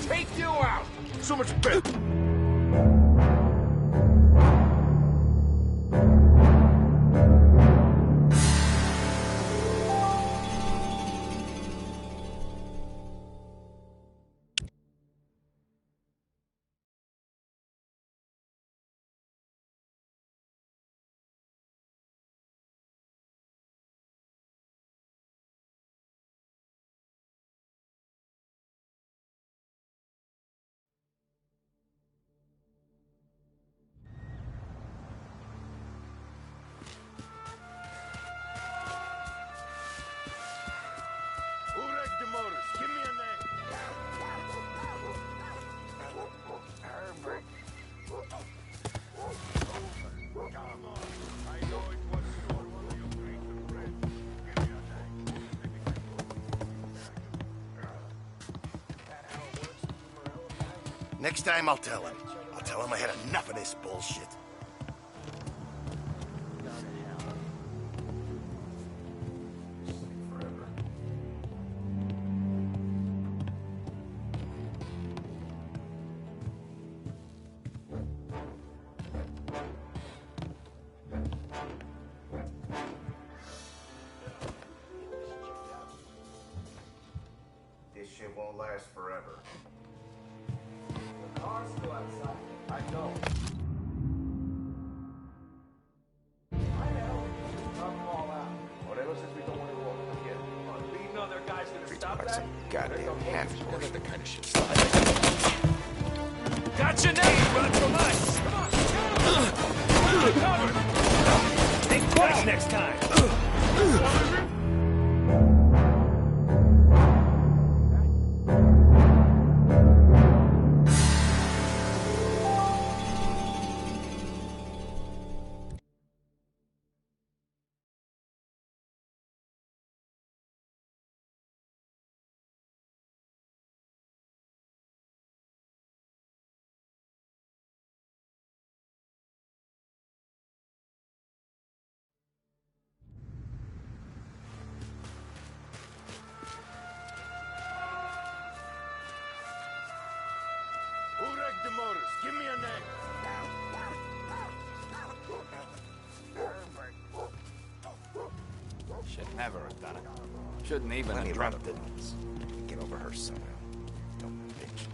Take you out! So much better! Next time I'll tell him. I'll tell him I had enough of this bullshit. This shit won't last forever. The car's still outside. I know. Goddamn half-horse. The kind of shit. Gotcha now! Run from us! Come on! Cover! Think twice next time! Who wrecked the motors? Give me a name. Should never have done it. Shouldn't even have dreamt it. Get over her somehow. Don't bitch.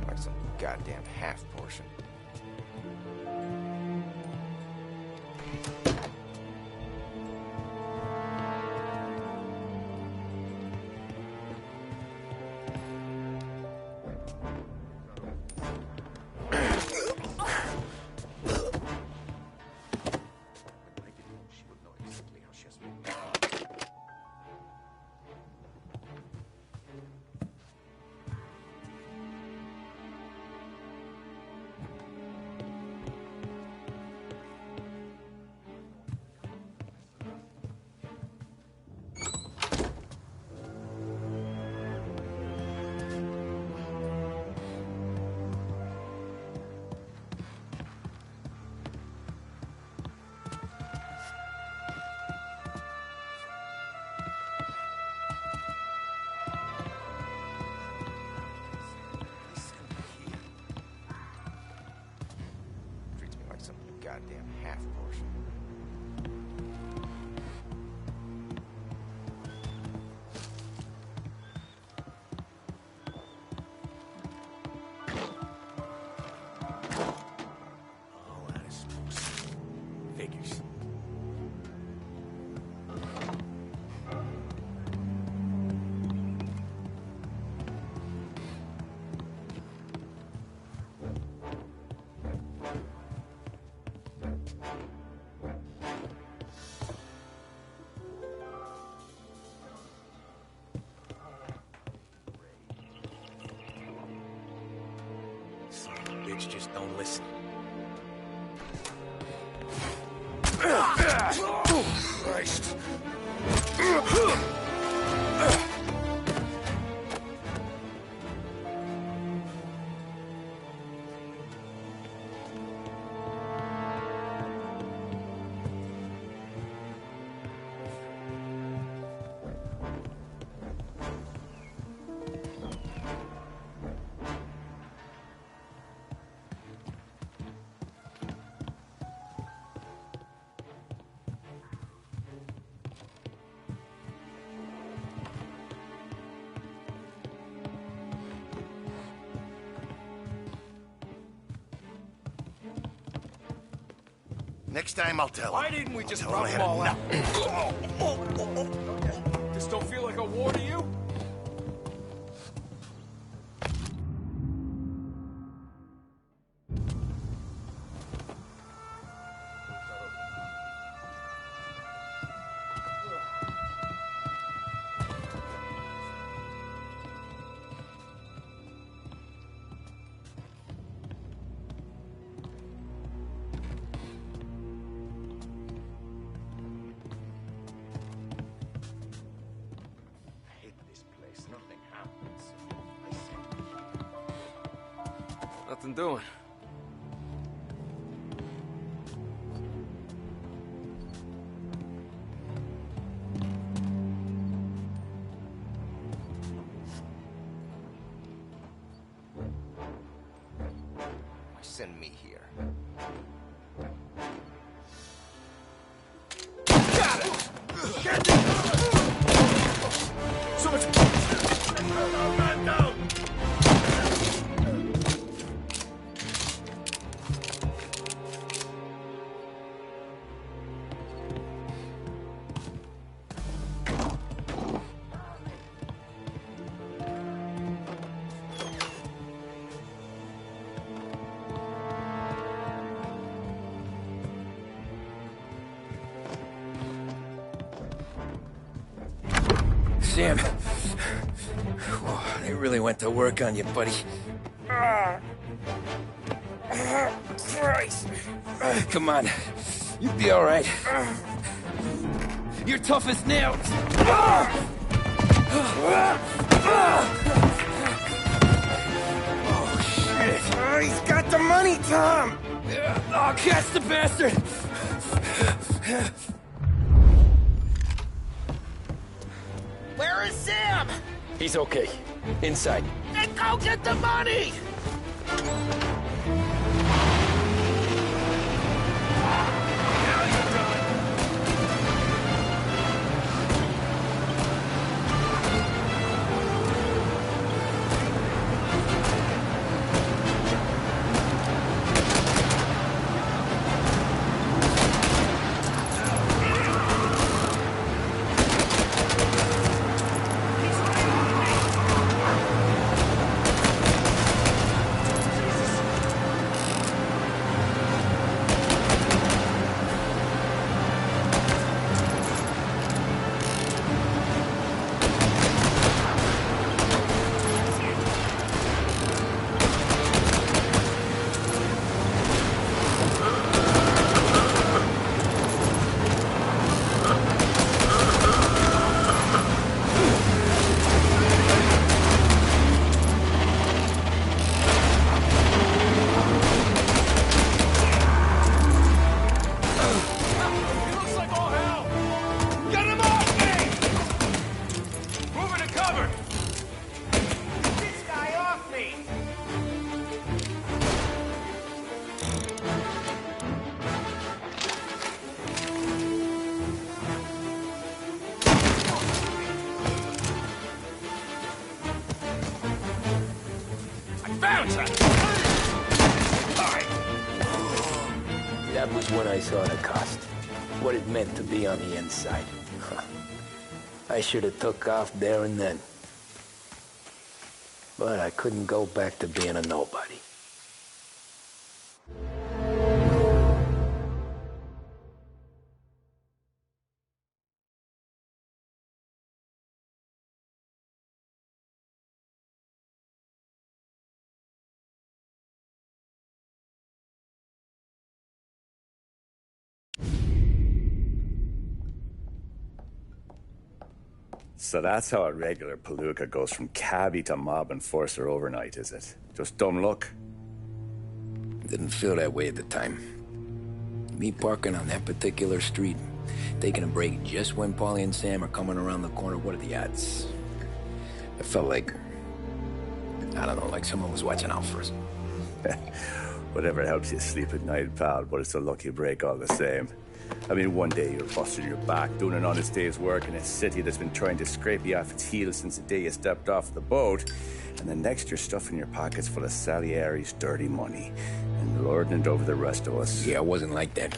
Like some goddamn half portion. Goddamn half portion. Oh, that is supposed to figures. Son of a bitch, just don't listen. Christ. Next time I'll tell him. Why didn't we just Tell rub him them I all had out? This don't feel like a war to you? Nothing doing. Why send me here? Got it! Get it! So much... Man down! Sam. Whoa, they really went to work on you, buddy. Christ. Come on. You'll be all right. You're tough as nails. Oh, shit. He's got the money, Tom. Oh, catch the bastard. Where is Sam? He's okay. Inside. Then go get the money! That was when I saw the cost. What it meant to be on the inside. I should have took off there and then. But I couldn't go back to being a nobody. So that's how a regular palooka goes from cabbie to mob enforcer overnight, is it? Just dumb luck? Didn't feel that way at the time. Me parking on that particular street, taking a break just when Paulie and Sam are coming around the corner, what are the odds? I felt like, I don't know, like someone was watching out for us. Whatever helps you sleep at night, pal, but it's a lucky break all the same. I mean, one day you're busting your back, doing an honest day's work in a city that's been trying to scrape you off its heels since the day you stepped off the boat, and the next you're stuffing your pockets full of Salieri's dirty money and lording it over the rest of us. Yeah, it wasn't like that.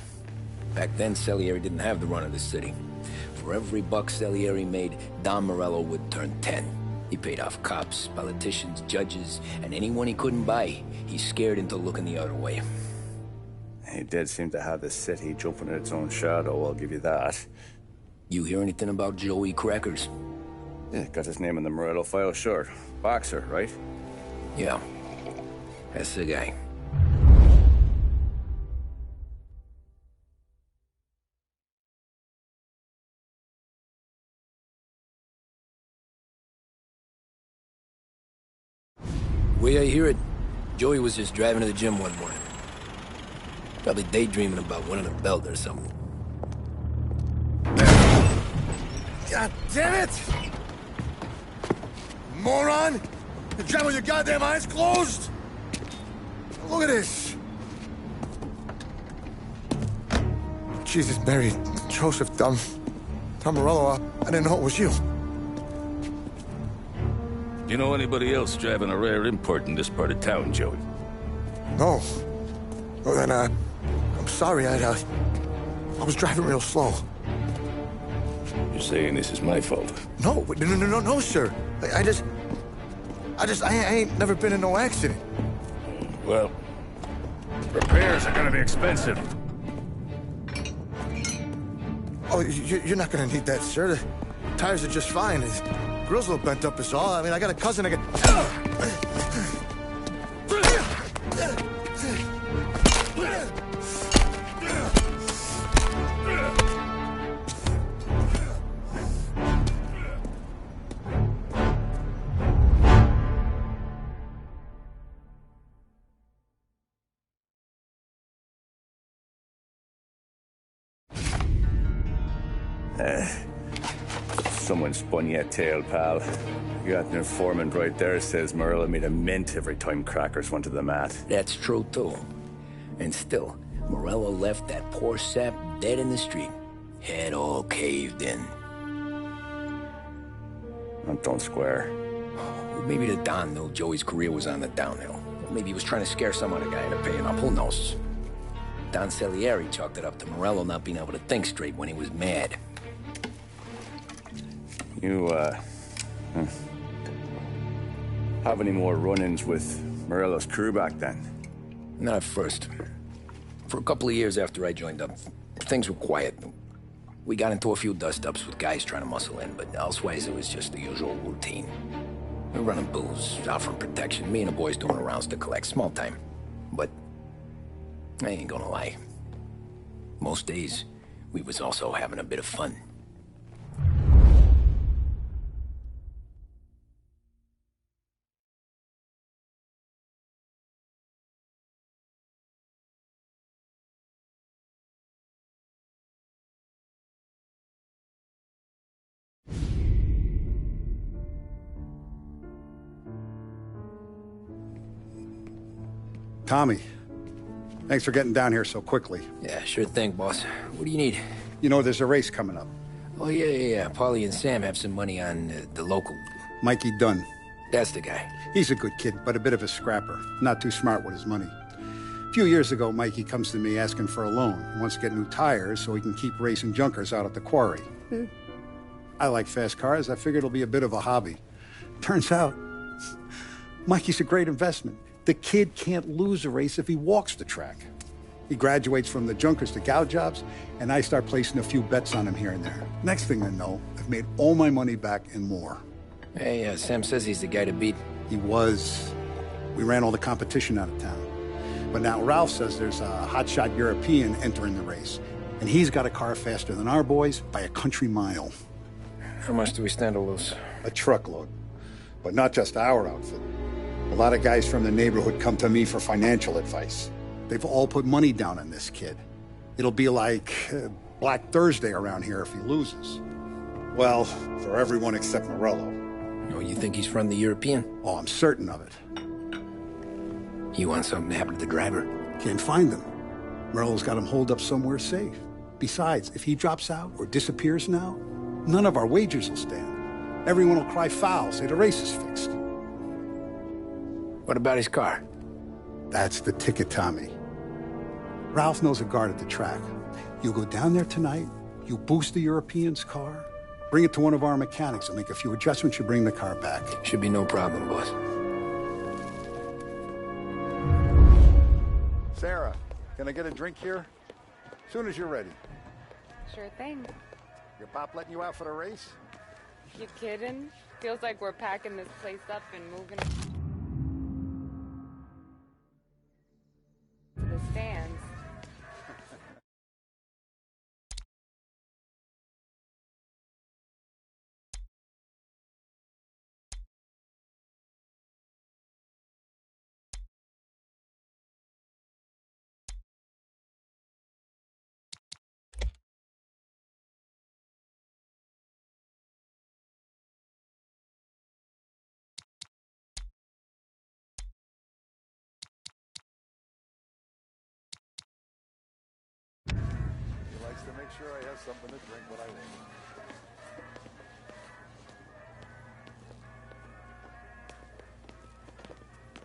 Back then, Salieri didn't have the run of the city. For every buck Salieri made, Don Morello would turn 10. He paid off cops, politicians, judges, and anyone he couldn't buy, he scared into looking the other way. He did seem to have the city jumping in its own shadow, I'll give you that. You hear anything about Joey Crackers? Yeah, got his name in the Morello file, sure. Boxer, right? Yeah. That's the guy. Way I hear it, Joey was just driving to the gym one morning. Probably daydreaming about winning a belt or something. God damn it! Moron! You're driving with your goddamn eyes closed? Look at this! Jesus, Mary, Joseph, Tom Morello, I didn't know it was you. You know anybody else driving a rare import in this part of town, Joey? No. Well, then, I'm sorry, I was driving real slow. You're saying this is my fault? No, sir. I ain't never been in no accident. Well, repairs are gonna be expensive. Oh, you're not gonna need that, sir. The tires are just fine. The grill's a little bent up is all. I mean, I got a cousin I can... Someone spun you a tail, pal. You got an informant right there says Morello made a mint every time Crackers went to the mat. That's true, too. And still, Morello left that poor sap dead in the street. Head all caved in. That don't square. Maybe the Don knew Joey's career was on the downhill. Maybe he was trying to scare some other guy into paying up. Who knows? Don Salieri chalked it up to Morello not being able to think straight when he was mad. You, have any more run-ins with Morello's crew back then? Not at first. For a couple of years after I joined up, things were quiet. We got into a few dust-ups with guys trying to muscle in, but elsewise it was just the usual routine. We were running booze, offering protection, me and the boys doing rounds to collect, small time. But I ain't gonna lie. Most days, we was also having a bit of fun. Tommy, thanks for getting down here so quickly. Yeah, sure thing, boss. What do you need? You know, there's a race coming up. Oh, yeah. Paulie and Sam have some money on the local. Mikey Dunn. That's the guy. He's a good kid, but a bit of a scrapper. Not too smart with his money. A few years ago, Mikey comes to me asking for a loan. He wants to get new tires so he can keep racing junkers out at the quarry. I like fast cars. I figured it'll be a bit of a hobby. Turns out, Mikey's a great investment. The kid can't lose a race if he walks the track. He graduates from the junkers to gal jobs, and I start placing a few bets on him here and there. Next thing I know, I've made all my money back and more. Hey, Sam says he's the guy to beat. He was. We ran all the competition out of town. But now Ralph says there's a hotshot European entering the race, and he's got a car faster than our boys by a country mile. How much do we stand to lose? A truckload. But not just our outfit. A lot of guys from the neighborhood come to me for financial advice. They've all put money down on this kid. It'll be like Black Thursday around here if he loses. Well, for everyone except Morello. Oh, you think he's from the European? Oh, I'm certain of it. You want something to happen to the driver? Can't find him. Morello's got him holed up somewhere safe. Besides, if he drops out or disappears now, none of our wagers will stand. Everyone will cry foul, say the race is fixed. What about his car? That's the ticket, Tommy. Ralph knows a guard at the track. You go down there tonight, you boost the European's car, bring it to one of our mechanics, and make a few adjustments, you bring the car back. Should be no problem, boss. Sarah, can I get a drink here? Soon as you're ready. Sure thing. Your pop letting you out for the race? You kidding? Feels like we're packing this place up and moving to the stands. He likes to make sure I have something to drink when I want.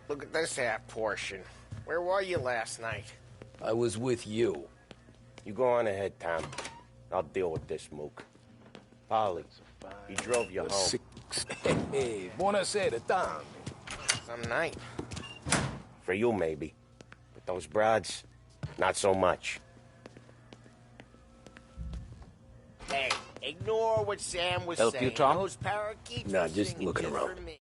Look at this half portion. Where were you last night? I was with you. You go on ahead, Tom. I'll deal with this mook. Polly, he drove you home. Hey, buonasera, Tom. Some night. For you, maybe. But those broads, not so much. Hey, ignore what Sam was Help saying. you, Tom? Those parakeets Nah, were just singing looking just around. for me.